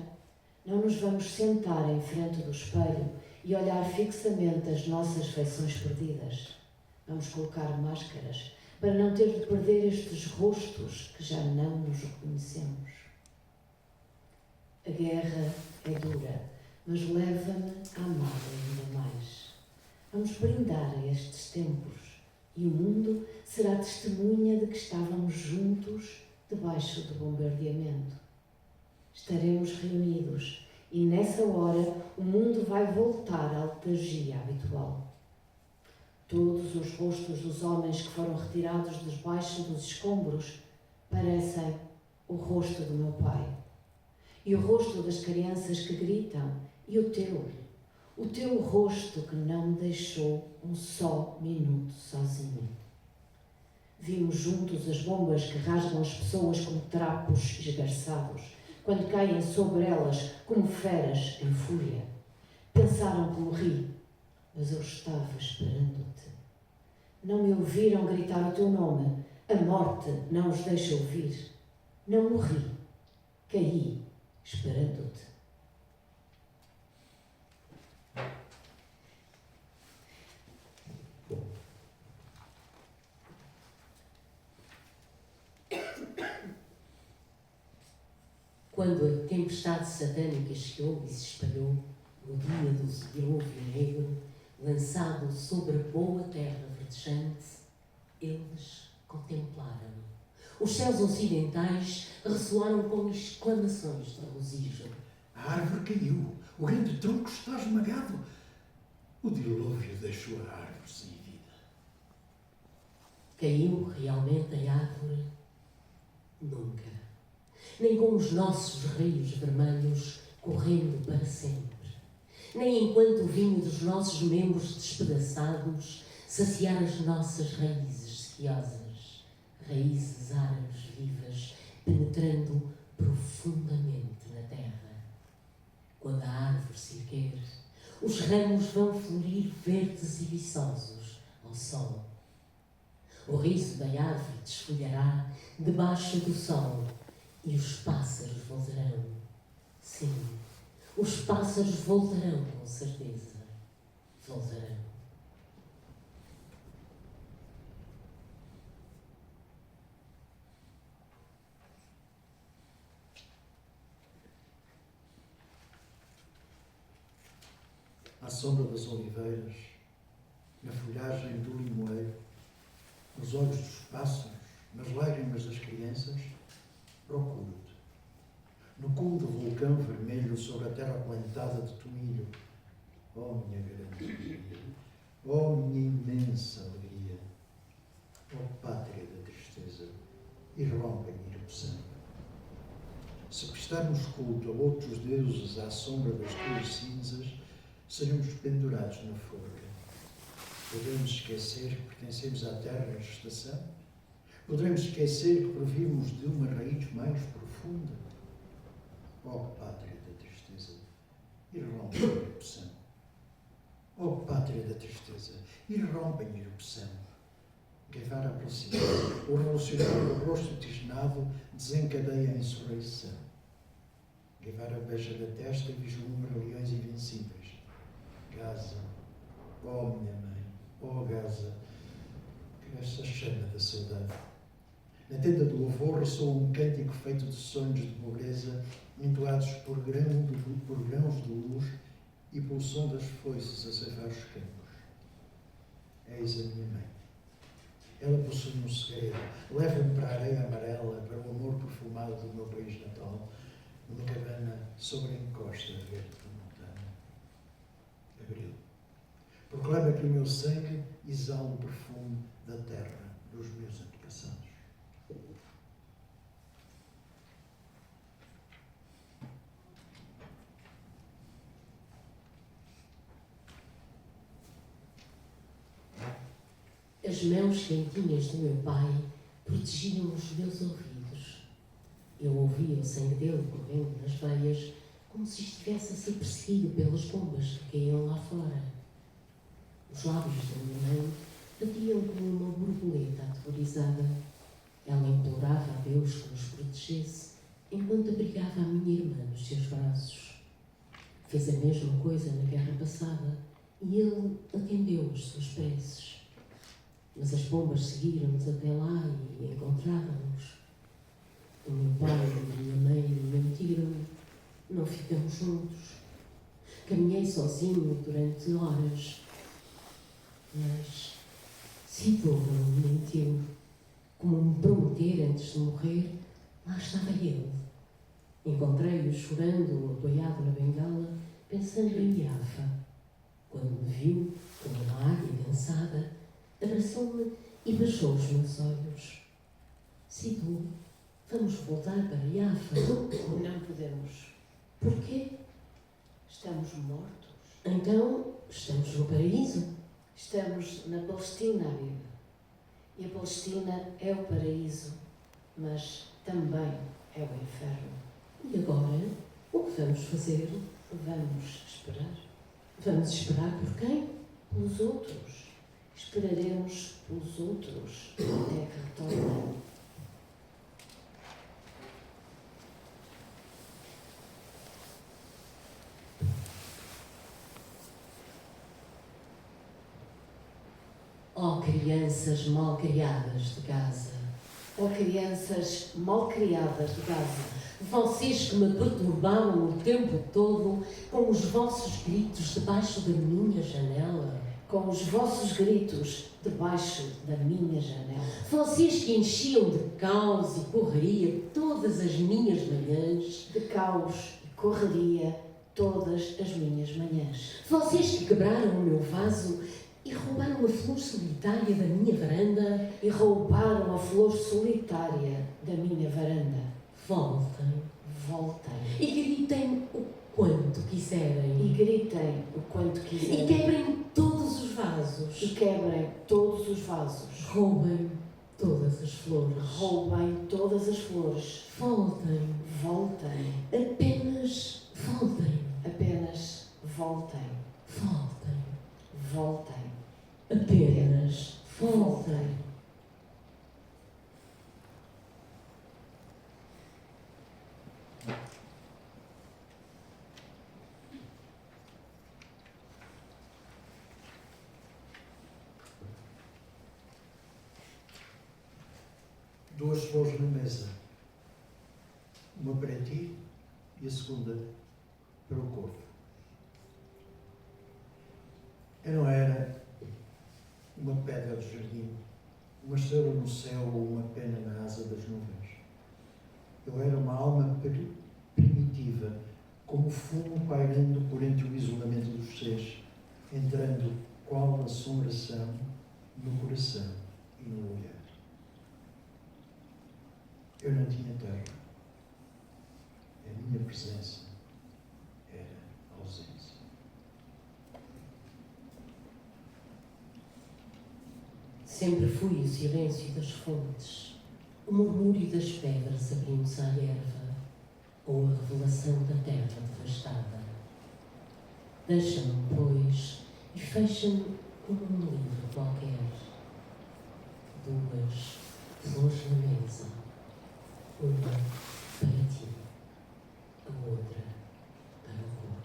não nos vamos sentar em frente do espelho e olhar fixamente as nossas feições perdidas. Vamos colocar máscaras para não ter de perder estes rostos que já não nos reconhecemos. A guerra é dura, mas leva-me a amá-la ainda mais. Vamos brindar a estes tempos e o mundo será testemunha de que estávamos juntos debaixo do bombardeamento. Estaremos reunidos e nessa hora o mundo vai voltar à letargia habitual. Todos os rostos dos homens que foram retirados debaixo dos escombros parecem o rosto do meu pai. E o rosto das crianças que gritam, e o teu rosto que não me deixou um só minuto sozinho. Vimos juntos as bombas que rasgam as pessoas como trapos esgarçados, quando caem sobre elas como feras em fúria. Pensaram que morri, mas eu estava esperando-te. Não me ouviram gritar o teu nome. A morte não os deixa ouvir. Não morri. Caí, esperando-te. Quando a tempestade satânica chegou e se espalhou, no dia do dilúvio negro, lançado sobre a boa terra verdejante, eles contemplaram. Os céus ocidentais ressoaram com exclamações de regozijo. A árvore caiu, o grande tronco está esmagado. O dilúvio deixou a árvore sem vida. Caiu realmente a árvore? Nunca. Nem com os nossos rios vermelhos correndo para sempre. Nem enquanto o vinho dos nossos membros despedaçados saciar as nossas raízes sequiosas, raízes árabes vivas, penetrando profundamente na terra. Quando a árvore se erguer, os ramos vão florir verdes e viçosos ao sol. O riso da árvore desfolhará debaixo do sol e os pássaros voltarão. Sim, os pássaros voltarão com certeza. Voltarão. À sombra das oliveiras, na folhagem do limoeiro, nos olhos dos pássaros, nas lágrimas das crianças, procuro-te. No cume do vulcão vermelho sobre a terra plantada de tomilho, oh minha grande alegria, oh minha imensa alegria, oh pátria da tristeza, irrompe em erupção. Se prestarmos culto a outros deuses à sombra das tuas cinzas, seremos pendurados na forca. Podemos esquecer que pertencemos à terra em gestação? Poderemos esquecer que provimos de uma raiz mais profunda? Oh, pátria da tristeza, irrompe em erupção. Oh, pátria da tristeza, irrompe em erupção. Guevara aproxima. O revolucionário do rosto tisnado desencadeia a insurreição. Guevara beija da testa e vislumbra leões invencíveis. Gaza, oh minha mãe, oh Gaza, que esta chama da saudade. Na tenda do louvor ressoa um cântico feito de sonhos de pobreza, entoados por grãos de luz e pelo som das foices a ceifar os campos. Eis a minha mãe. Ela possui um segredo. Leva-me para a areia amarela, para o amor perfumado do meu país natal, numa cabana sobre a encosta verde da montanha. Abril. Proclama que o meu sangue exala o perfume da terra dos meus antepassados. As mãos quentinhas do meu pai protegiam os meus ouvidos. Eu ouvia o sangue dele correndo nas veias, como se estivesse a ser perseguido pelas bombas que caíam lá fora. Os lábios da minha mãe batiam como uma borboleta aterrorizada. Ela implorava a Deus que nos protegesse, enquanto abrigava a minha irmã nos seus braços. Fez a mesma coisa na guerra passada e ele atendeu as suas preces. Mas as bombas seguiram-nos até lá e encontraram-nos. O meu pai e a minha mãe me mentiram. Não ficamos juntos. Caminhei sozinho durante horas. Mas Sidor não me mentiu. Como me prometer antes de morrer, lá estava ele. Encontrei-o chorando, apoiado na bengala, pensando em Iafa. Quando me viu, como uma águia cansada, abraçou-me e beijou os meus olhos. Sidor, vamos voltar para Iafa. Não podemos. Porquê? Estamos mortos. Então, estamos no paraíso. Estamos na Palestina, amiga. E a Palestina é o paraíso, mas também é o inferno. E agora, o que vamos fazer? Vamos esperar. Vamos esperar por quem? pelos outros. Esperaremos pelos outros até que retornem. Ó crianças mal criadas de Gaza, Ó crianças mal criadas de Gaza, vocês que me perturbavam o tempo todo com os vossos gritos debaixo da minha janela, com os vossos gritos debaixo da minha janela. vocês que enchiam de caos e correria todas as minhas manhãs, De caos e correria todas as minhas manhãs. vocês que quebraram o meu vaso e roubaram a flor solitária da minha varanda, E roubaram a flor solitária da minha varanda. voltem Voltem e gritem o quanto quiserem e gritem o quanto e quiserem. quebrem todos os E vasos, quebrem todos os vasos. roubem todas as flores, Roubem todas as flores. voltem, Voltem. apenas voltem, Apenas voltem. voltem, Voltem. apenas voltem. Duas flores na mesa. Uma para ti e a segunda para o corvo. Eu não era uma pedra do jardim, uma estrela no céu ou uma pena na asa das nuvens. Eu era uma alma primitiva, como fumo pairando por entre o isolamento dos seres, entrando qual assombração no coração e no olhar. Eu não tinha terra. A minha presença era ausência. Sempre fui o silêncio das fontes, o murmúrio das pedras abrindo-se à erva, ou a revelação da terra devastada. Deixa-me, pois, e fecha-me como um livro qualquer. Duas flores na mesa, uma para ti, a outra para o corpo.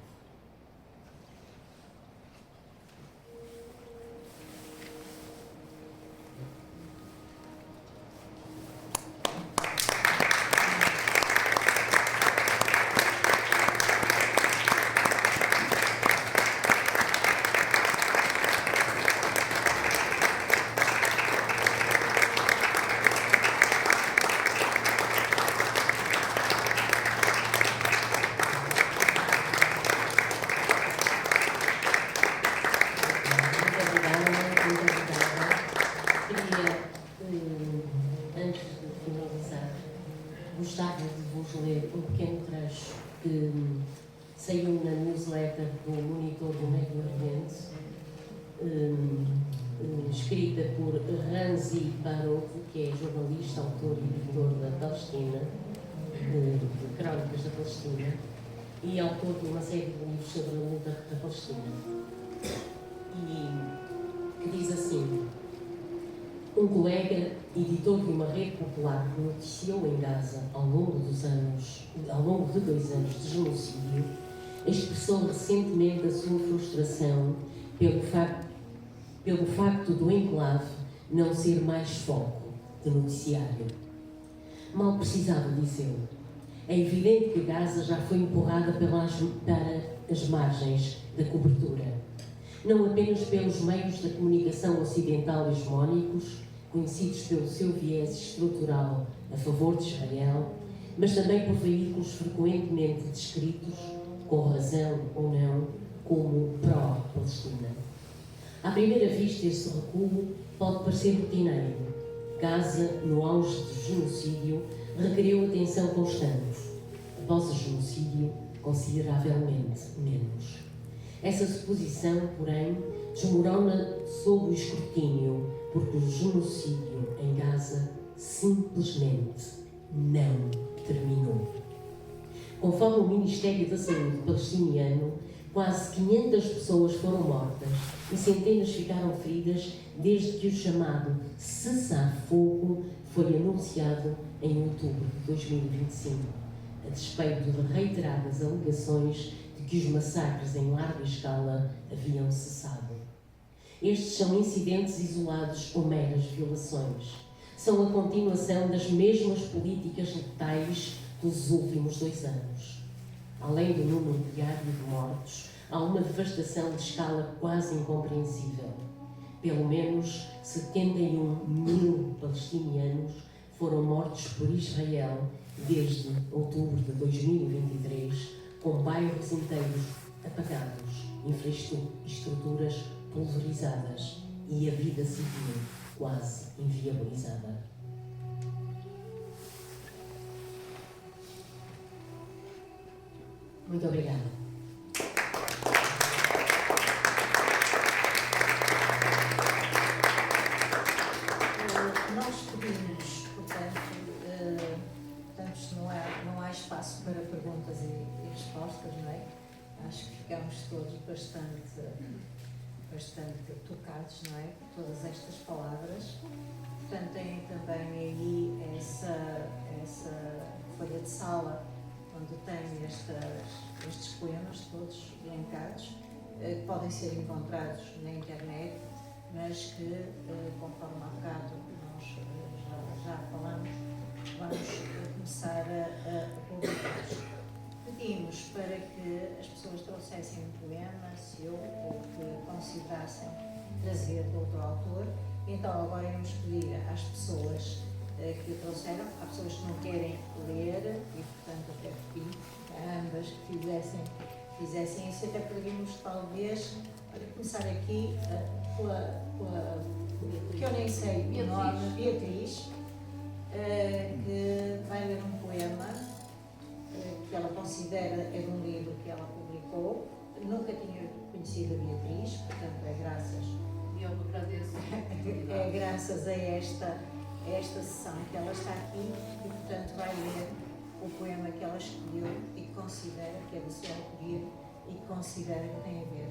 Gostava de vos ler um pequeno trecho que saiu na newsletter do Monitor do Médio Oriente, escrita por Ranzi Baroud, que é jornalista, autor e editor da Palestina, de Crónicas da Palestina, e autor de uma série de livros sobre a luta da Palestina. E que diz assim: um colega, editor de uma rede popular que noticiou em Gaza ao longo de 2 anos de genocídio, expressou recentemente a sua frustração pelo facto do enclave não ser mais foco de noticiário. Mal precisava dizê-lo. É evidente que Gaza já foi empurrada para as margens da cobertura, não apenas pelos meios da comunicação ocidental hegemónicos, conhecidos pelo seu viés estrutural a favor de Israel, mas também por veículos frequentemente descritos, com razão ou não, como pró-Palestina. À primeira vista, esse recuo pode parecer rotineiro. Gaza, no auge do genocídio, requeriu atenção constante. Após o genocídio, consideravelmente menos. Essa suposição, porém, desmorona sob o escrutínio, porque o genocídio em Gaza simplesmente não terminou. Conforme o Ministério da Saúde palestiniano, Quase 500 pessoas foram mortas e centenas ficaram feridas desde que o chamado cessar-fogo foi anunciado em outubro de 2025, a despeito de reiteradas alegações de que os massacres em larga escala haviam cessado. Estes são incidentes isolados ou meras violações. São a continuação das mesmas políticas letais dos últimos 2 anos. Além do número diário de mortos, há uma devastação de escala quase incompreensível. Pelo menos 71.000 palestinianos foram mortos por Israel desde outubro de 2023, com bairros inteiros apagados, infraestruturas pulverizadas e a vida civil quase inviabilizada. Muito obrigada. Nós pedimos, portanto, não há espaço para perguntas e respostas, não é? Acho que ficamos todos bastante tocados, não é? Por todas estas palavras. Portanto, tem também aí essa folha de sala onde tem estes poemas todos elencados, que podem ser encontrados na internet, mas que, conforme há bocado nós já falamos, vamos começar a publicá-los. Pedimos para que as pessoas trouxessem um poema seu ou que considerassem trazer de outro autor. Então agora vamos pedir às pessoas que o trouxeram, há pessoas que não querem ler e portanto até pedi a ambas que fizessem isso, até poderíamos talvez começar aqui que eu nem sei o nome, Beatriz, que vai ler um poema que ela considera é de um livro que ela publicou. Nunca tinha conhecido a Beatriz, portanto é graças a esta sessão que ela está aqui e portanto vai ler o poema que ela escolheu e que considera que é da sua autoria e que considera que tem a ver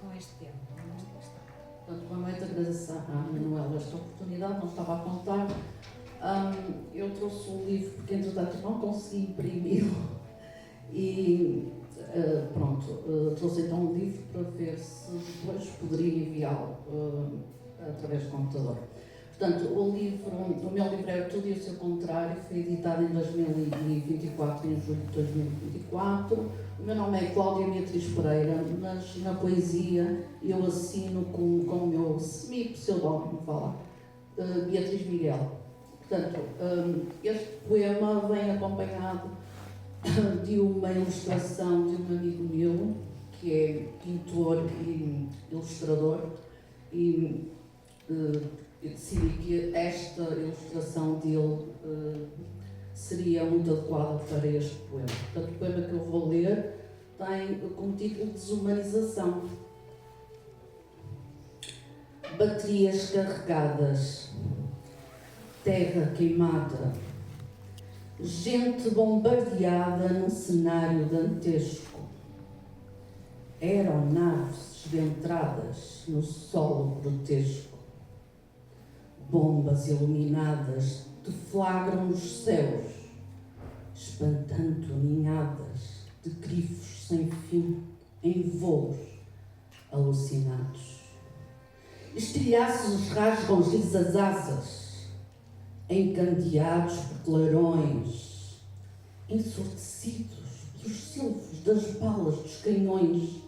com este tema, com esta questão. Portanto, boa noite, agradeço à Manuela esta oportunidade, não estava a contar. Eu trouxe um livro porque, entretanto, não consegui imprimi-lo e, trouxe então um livro para ver se depois poderia enviá-lo através do computador. Portanto, o meu livro é Tudo e o Seu Contrário, foi editado em 2024, em julho de 2024. O meu nome é Cláudia Beatriz Pereira, mas na poesia eu assino com o meu semi-pseudónimo, Beatriz Miguel. Portanto, este poema vem acompanhado de uma ilustração de um amigo meu, que é pintor e ilustrador, e eu decidi que esta ilustração dele seria muito adequada para este poema. Portanto, o poema que eu vou ler tem como título Desumanização. Baterias carregadas, terra queimada, gente bombardeada num cenário dantesco, aeronaves desventradas no solo grotesco, bombas iluminadas deflagram os céus, espantando ninhadas de grifos sem fim em voos alucinados. Estilhaços rasgam-lhes as asas, encandeados por clarões, ensurdecidos pelos silvos das balas dos canhões,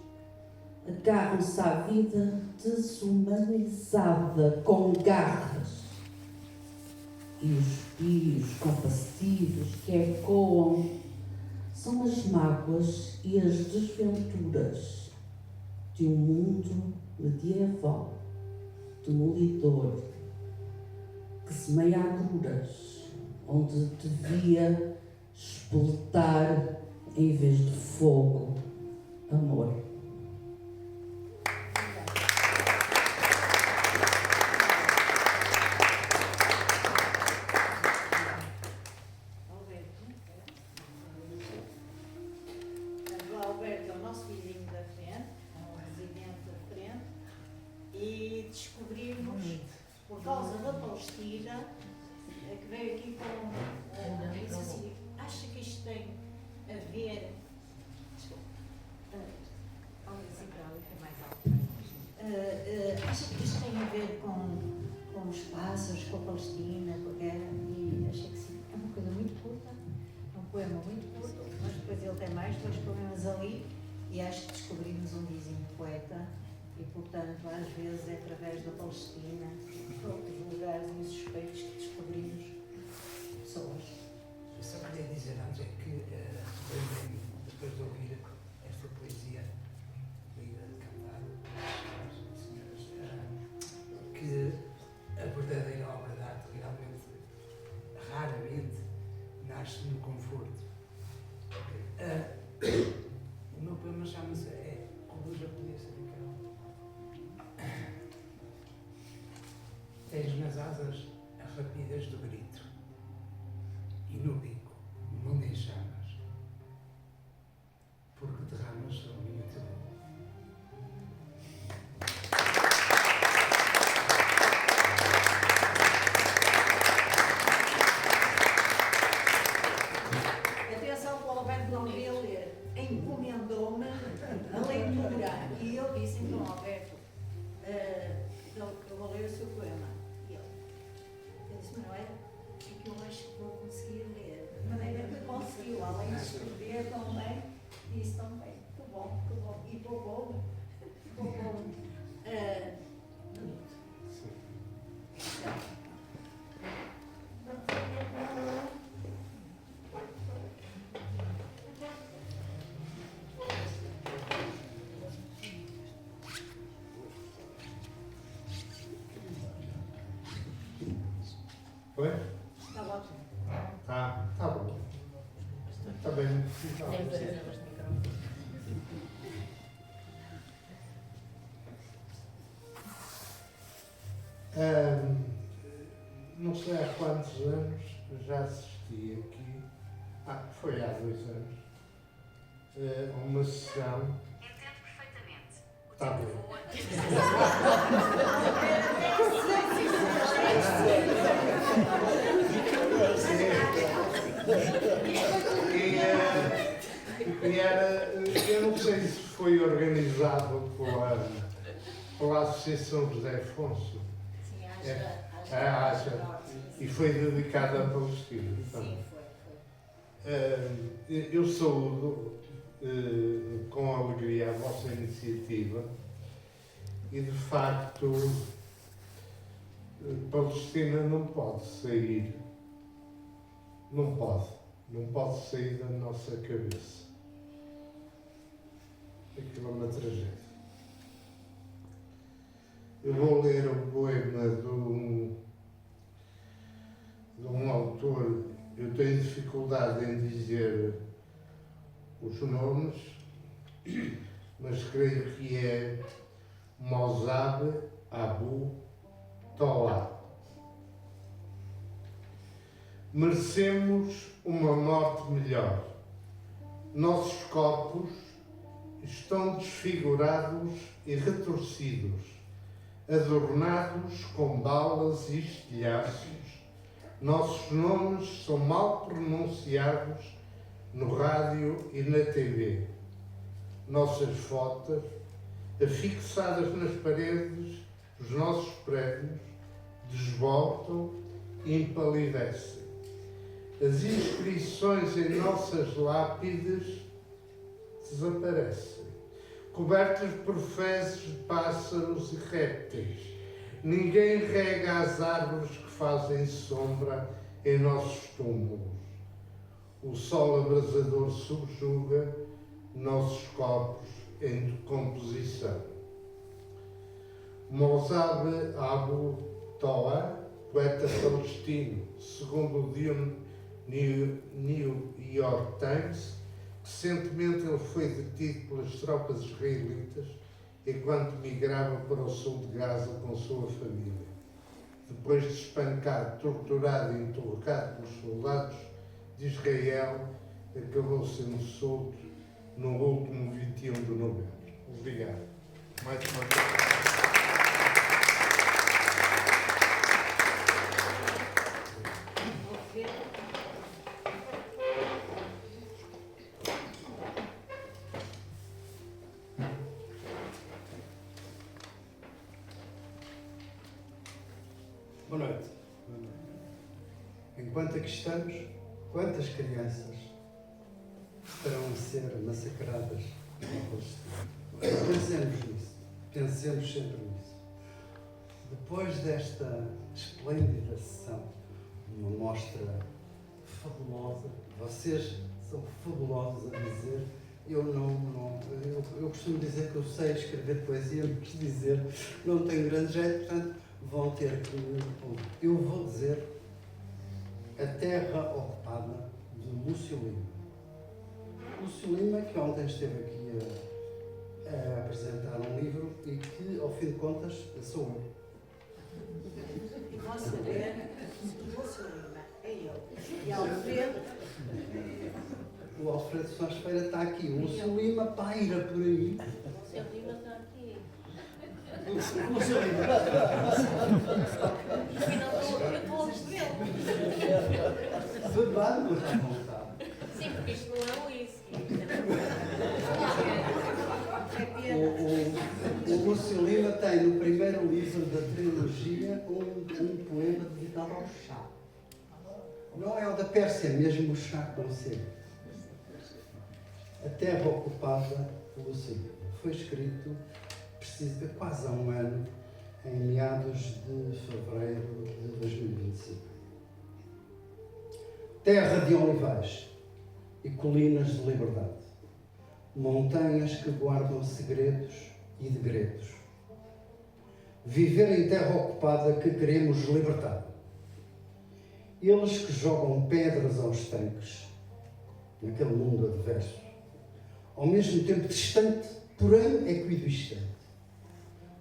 agarram-se à vida desumanizada com garras, e os pios compassivos que ecoam são as mágoas e as desventuras de um mundo medieval, demolidor, que semeia agruras onde devia espoletar, em vez de fogo, amor. pássaros com a Palestina, com a guerra, e achei que sim, é uma coisa muito curta, é um poema muito curto, mas depois ele tem mais dois poemas ali, e acho que descobrimos um dízimo poeta, e portanto às vezes é através da Palestina, de outros lugares insuspeitos que descobrimos pessoas. Eu só queria dizer antes é que lembrei-me, depois de ouvir esta poesia lida, cantada, senhoras, que a verdadeira obra de arte realmente, raramente, nasce no conforto. O meu poema chama-se Coruja Podia Ser Aquela. Tens nas asas a rapidez do grito e no bico o mundo em chamas, porque derramas sobre o minha teu amor. Atenção para o Alberto não queria ler, encomendou-me a leitura e eu disse, então Alberto, eu vou ler o seu poema. E eu disse, mas não é que eu acho que vou conseguir ler. De maneira que conseguiu, além de escrever também, disse também, que bom, e poupou-me. Bonito. Foi? Está ótimo. Tá bom. Está bem, não precisava. Não sei há quantos anos já assisti aqui, foi há 2 anos, a uma sessão. Entendo perfeitamente. Está bem. Eu não sei se foi organizado pela Associação José Afonso. Sim, Acha. E foi dedicado à Palestina. Sim, foi. Eu saúdo com alegria a vossa iniciativa e, de facto, Palestina não pode sair, não pode sair da nossa cabeça. Aquilo é uma tragédia. Eu vou ler o poema de um autor, eu tenho dificuldade em dizer os nomes, mas creio que é Mossab Abu Tola. Merecemos uma morte melhor. Nossos corpos estão desfigurados e retorcidos, adornados com balas e estilhaços. Nossos nomes são mal pronunciados no rádio e na TV. Nossas fotos, afixadas nas paredes dos nossos prédios, desbotam e empalidecem. As inscrições em nossas lápides desaparecem, cobertas por fezes de pássaros e répteis. Ninguém rega as árvores que fazem sombra em nossos túmulos. O sol abrasador subjuga nossos corpos em decomposição. Mossab Abu Tola, poeta palestino, segundo o New York Times, recentemente ele foi detido pelas tropas israelitas enquanto migrava para o sul de Gaza com sua família. Depois de espancado, torturado e interrogado pelos soldados de Israel, acabou sendo solto no último 21 de novembro. Obrigado. Mais uma vez. Boa noite. Enquanto aqui estamos, quantas crianças estarão a ser massacradas na Palestina? Pensemos nisso. Pensemos sempre nisso. Depois desta esplêndida sessão, uma mostra fabulosa, vocês são fabulosos a dizer. Eu costumo dizer que eu sei escrever poesia, mas dizer não tenho grande jeito, portanto vão ter que me ouvir. Eu vou dizer A Terra Ocupada, de Lúcio Lima. Lúcio Lima, que ontem esteve aqui a apresentar um livro e que, ao fim de contas, sou eu. E vão saber, Lúcio Lima é eu. E Alfredo. O Alfredo Soares Feira está aqui. O Lúcio Lima paira por aí. O seu Lima está aqui. Lúcio Lima. Eu estou a percebê-lo. Bebamos à vontade. Sim, porque isto não é um whisky. O Lúcio Lima tem no primeiro livro da trilogia um poema dedicado ao chá. Não é o da Pérsia, mesmo o chá com sede. A Terra Ocupada, do Lúcio Lima. Foi escrito quase há um ano, em meados de fevereiro de 2025. Terra de olivais e colinas de liberdade, montanhas que guardam segredos e degredos. Viver em terra ocupada que queremos libertar. Eles que jogam pedras aos tanques, naquele mundo adverso, ao mesmo tempo distante, porém equidistante.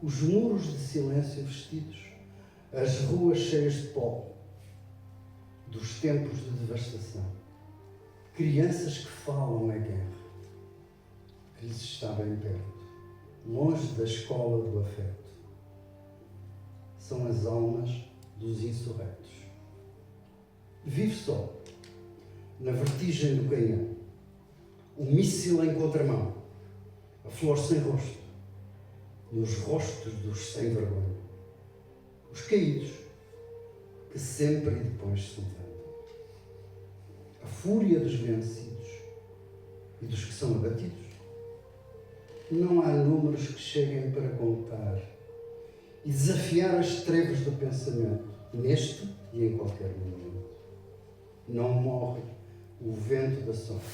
Os muros de silêncio vestidos, as ruas cheias de pó, dos tempos de devastação. Crianças que falam a guerra, que lhes está bem perto, longe da escola do afeto. São as almas dos insurrectos. Vive só, na vertigem do canhão, o míssil em contramão, a flor sem rosto, nos rostos dos sem vergonha, os caídos, que sempre e depois se levantam, a fúria dos vencidos e dos que são abatidos. Não há números que cheguem para contar e desafiar as trevas do pensamento, neste e em qualquer momento. Não morre o vento da sorte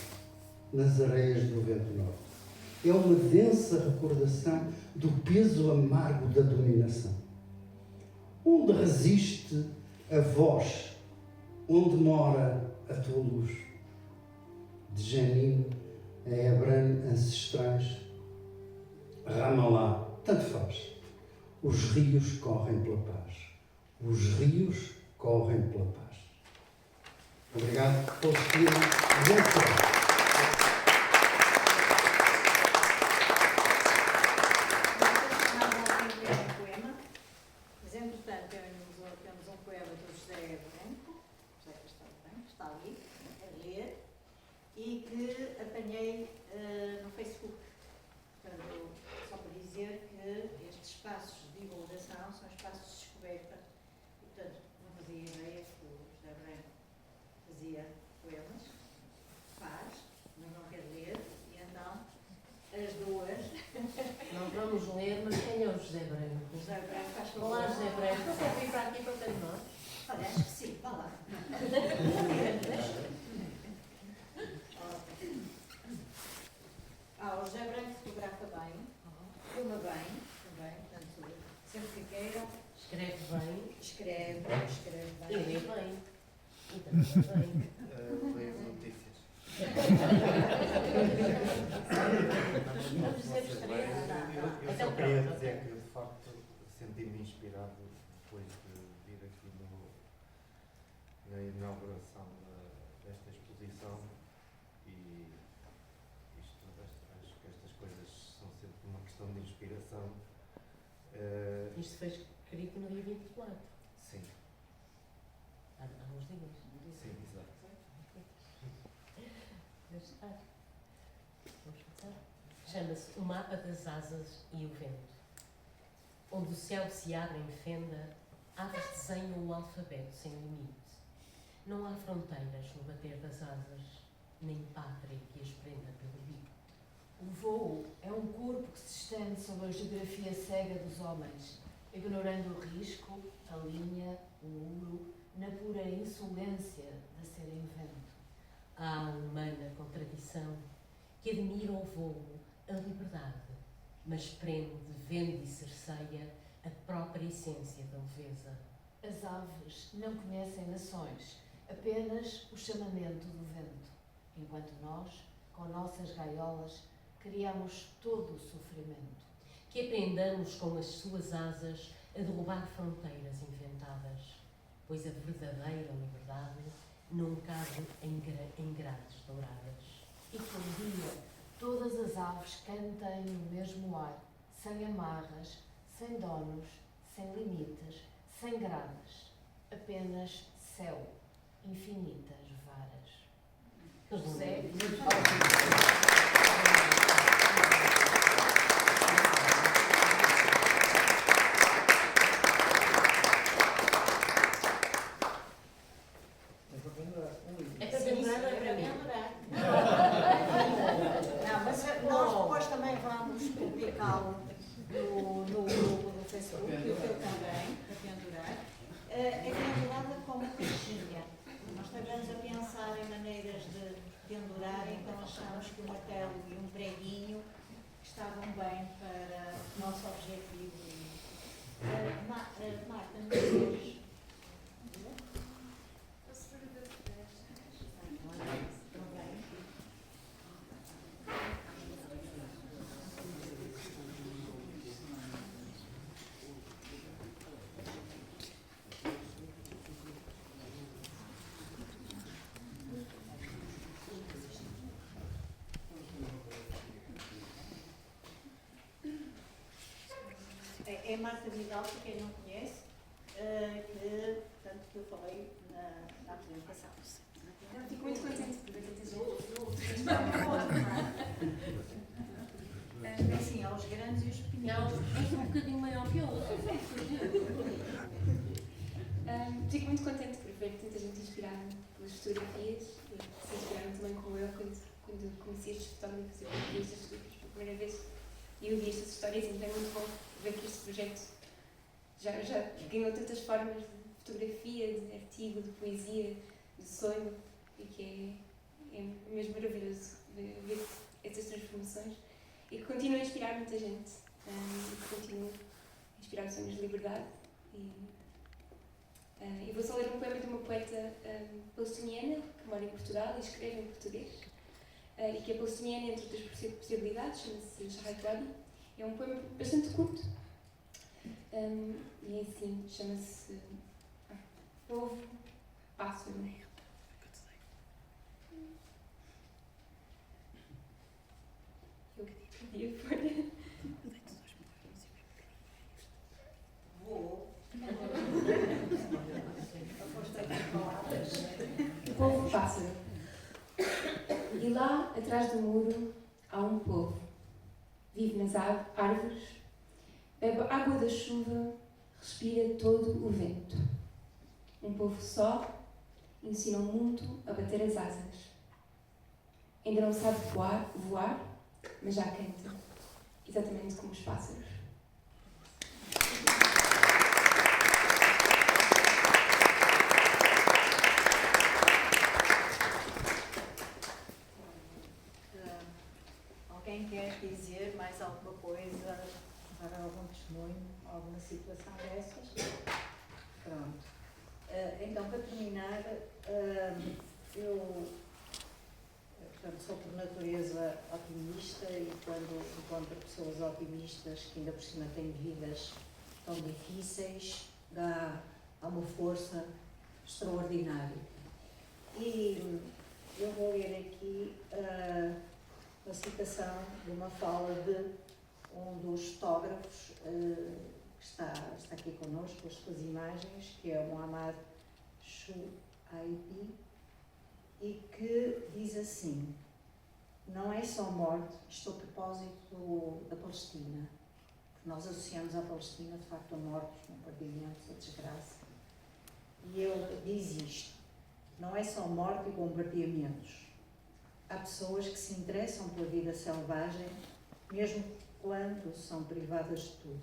nas areias do vento norte. É uma densa recordação do peso amargo da dominação. Onde resiste a voz, onde mora a tua luz? De Jenin a Hebron ancestrais, Ramallah, tanto faz. Os rios correm pela paz. Os rios correm pela paz. Obrigado pelo estima. Mas, entretanto, temos um poema do José Branco, José Castelo Branco, está ali, a ler, e que apanhei no Facebook. Portanto, só para dizer que estes espaços de divulgação são espaços de descoberta. E, portanto, não fazia ideia que o José Branco fazia poemas, faz, mas não quer ler, e então as duas. Nós vamos ler, mas quem é o José Branco? O José Branco faz favor. Olá, José Branco. Você quer vir para aqui para ter nós? Olha, acho que sim, vá lá. O José Branco fotografa bem, filma bem, também, portanto, sempre que queiram, Escreve bem. escreve E bem. lê bem. E também bem. Leio as notícias. Vamos dizer que escreve. Eu Então, só queria pronto, dizer ok. que, de facto, senti-me inspirado depois de vir aqui na inauguração desta exposição e acho que estas coisas são sempre uma questão de inspiração. Isto foi escrito no dia 24. Sim, Há uns dias. sim, exato. Deixa estar. Vamos começar. Chama-se O Mapa das Asas e o Vento. Onde o céu se abre em fenda aves desenham o alfabeto sem limite. Não há fronteiras no bater das asas, nem pátria que as prenda pelo bico. O voo é um corpo que se estende sobre a geografia cega dos homens, ignorando o risco, a linha, o muro, na pura insolência de serem vento. Há a humana contradição que admira o voo, a liberdade, mas prende, vende e cerceia a própria essência da leveza. As aves não conhecem nações, apenas o chamamento do vento, enquanto nós, com nossas gaiolas, criamos todo o sofrimento. Que aprendamos com as suas asas a derrubar fronteiras inventadas, pois a verdadeira liberdade não cabe em grades douradas. E que um dia todas as aves cantem no mesmo ar, sem amarras, sem donos, sem limites, sem grades, apenas céu, infinitas varas. José É para pendurar ou é para mim? Não, mas nós depois também vamos publicá-lo no grupo do Facebook, e o teu também, para pendurar. É pendurada como caixinha. Nós estivemos a pensar em maneiras de pendurar, então achamos que o martelo e um preguinho estavam bem para o nosso objetivo. Marta, não queres? É Marta Vidal, para quem não conhece, que eu falei na apresentação. Fico muito contente por ter É assim, aos grandes e os pequenos. um bocadinho maior que eu. Fico muito contente por ver tanta gente inspirada pelas fotografias e se inspiraram também como eu quando conheci estes fotógrafos e quando vi estas fotografias pela primeira vez e ouvi estas histórias, então é muito bom ver que este projeto já ganhou tantas formas de fotografia, de artigo, de poesia, de sonho e que é mesmo maravilhoso ver estas transformações e que continua a inspirar muita gente e que continua a inspirar sonhos de liberdade. E vou só ler um poema de uma poeta palestiniana que mora em Portugal e escreve em português e que é palestiniana entre outras possibilidades, chama-se Shahid Wadi. É um poema bastante curto e assim chama-se Povo Pássaro. Eu pedi a folha. Povo Pássaro. E lá, atrás do muro, há um povo. Vive nas árvores, bebe água da chuva, respira todo o vento. Um povo só ensina o mundo a bater as asas. Ainda não sabe voar, mas já canta, exatamente como os pássaros. Alguém quer dizer mais alguma coisa, dar algum testemunho, alguma situação dessas? Pronto. Então, para terminar, eu sou por natureza otimista e quando encontro pessoas otimistas que ainda por cima têm vidas tão difíceis, dá uma força extraordinária. E eu vou ler aqui uma citação de uma fala de um dos fotógrafos que está aqui connosco, as suas imagens, que é o Muhammad Shuaibi, e que diz assim: não é só morte, isto é o propósito da Palestina, nós associamos à Palestina, de facto, a mortos, bombardeamentos, a desgraça. E ele diz isto: não é só morte e bombardeamentos. Há pessoas que se interessam pela vida selvagem, mesmo quando são privadas de tudo.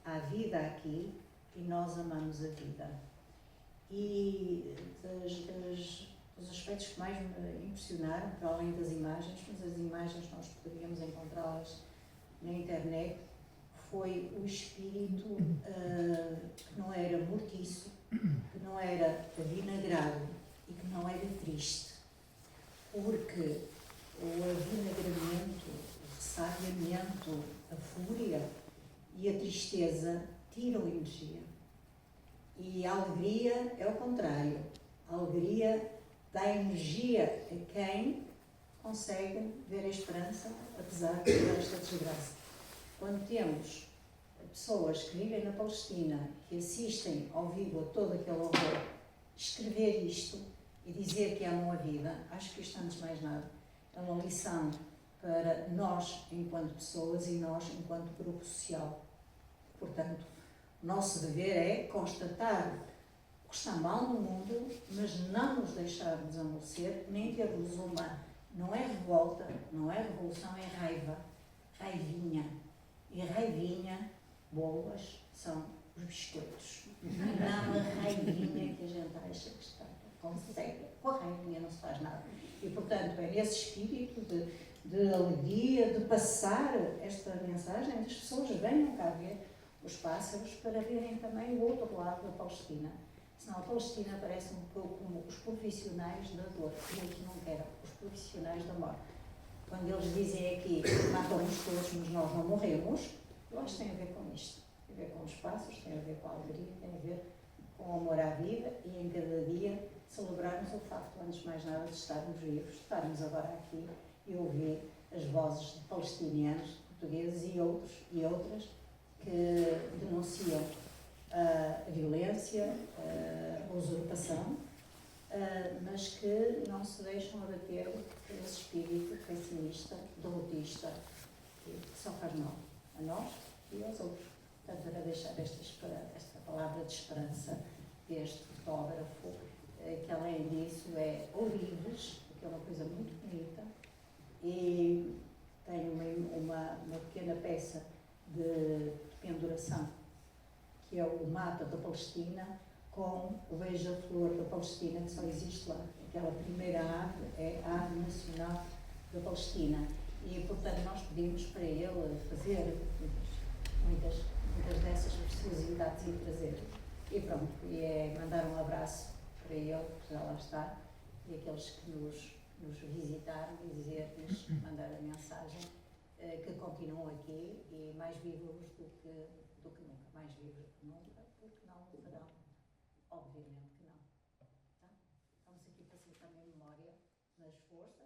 Há vida aqui e nós amamos a vida. E dos aspectos que mais me impressionaram, para além das imagens, mas as imagens nós poderíamos encontrá-las na internet, foi o espírito que não era mortiço, que não era avinagrado e que não era triste. Porque o avinagramento, o ressabiamento, a fúria e a tristeza tiram energia. E a alegria é o contrário. A alegria dá energia a quem consegue ver a esperança, apesar de toda esta desgraça. Quando temos pessoas que vivem na Palestina, que assistem ao vivo a todo aquele horror, escrever isto e dizer que amam a vida, acho que isto, antes de mais nada, é uma lição para nós enquanto pessoas e nós enquanto grupo social. Portanto, o nosso dever é constatar o que está mal no mundo, mas não nos deixar desamolecer, nem ter-nos uma. Não é revolta, não é revolução, é raiva. Raivinha. E raivinha, boas, são os biscoitos. Não a raivinha que a gente acha que está. Consegue. Com a raivinha não se faz nada. E, portanto, é nesse espírito de alegria, de passar esta mensagem, as pessoas venham cá ver os pássaros para verem também o outro lado da Palestina. Senão a Palestina parece um pouco como os profissionais da dor, que eles não querem, os profissionais da morte. Quando eles dizem aqui, matam-nos todos, mas nós não morremos, eu acho que tem a ver com isto. Tem a ver com os pássaros, tem a ver com a alegria, tem a ver com o amor à vida e em cada dia celebrarmos o facto, antes de mais nada, de estarmos vivos, de estarmos agora aqui e ouvir as vozes de palestinianos, portugueses e outros e outras que denunciam a violência, a usurpação, mas que não se deixam abater por esse espírito pessimista, derrotista, que só faz mal a nós e aos outros. Portanto, era deixar esta palavra de esperança deste fotógrafo, que além disso é ourives, que é uma coisa muito bonita, e tem uma pequena peça de penduração, que é o mapa da Palestina com o beija-flor da Palestina, que só existe lá. Aquela primeira ave é a ave nacional da Palestina. E, portanto, nós pedimos para ele fazer muitas dessas preciosidades e trazer. E pronto, e é mandar um abraço para ele, que já lá está, e aqueles que nos visitaram e dizer-lhes, mandar a mensagem que continuam aqui e mais vivos do que nunca, mais vivos do que nunca, porque não farão, obviamente que não. Tá? Estamos aqui para ser também memória, mas força.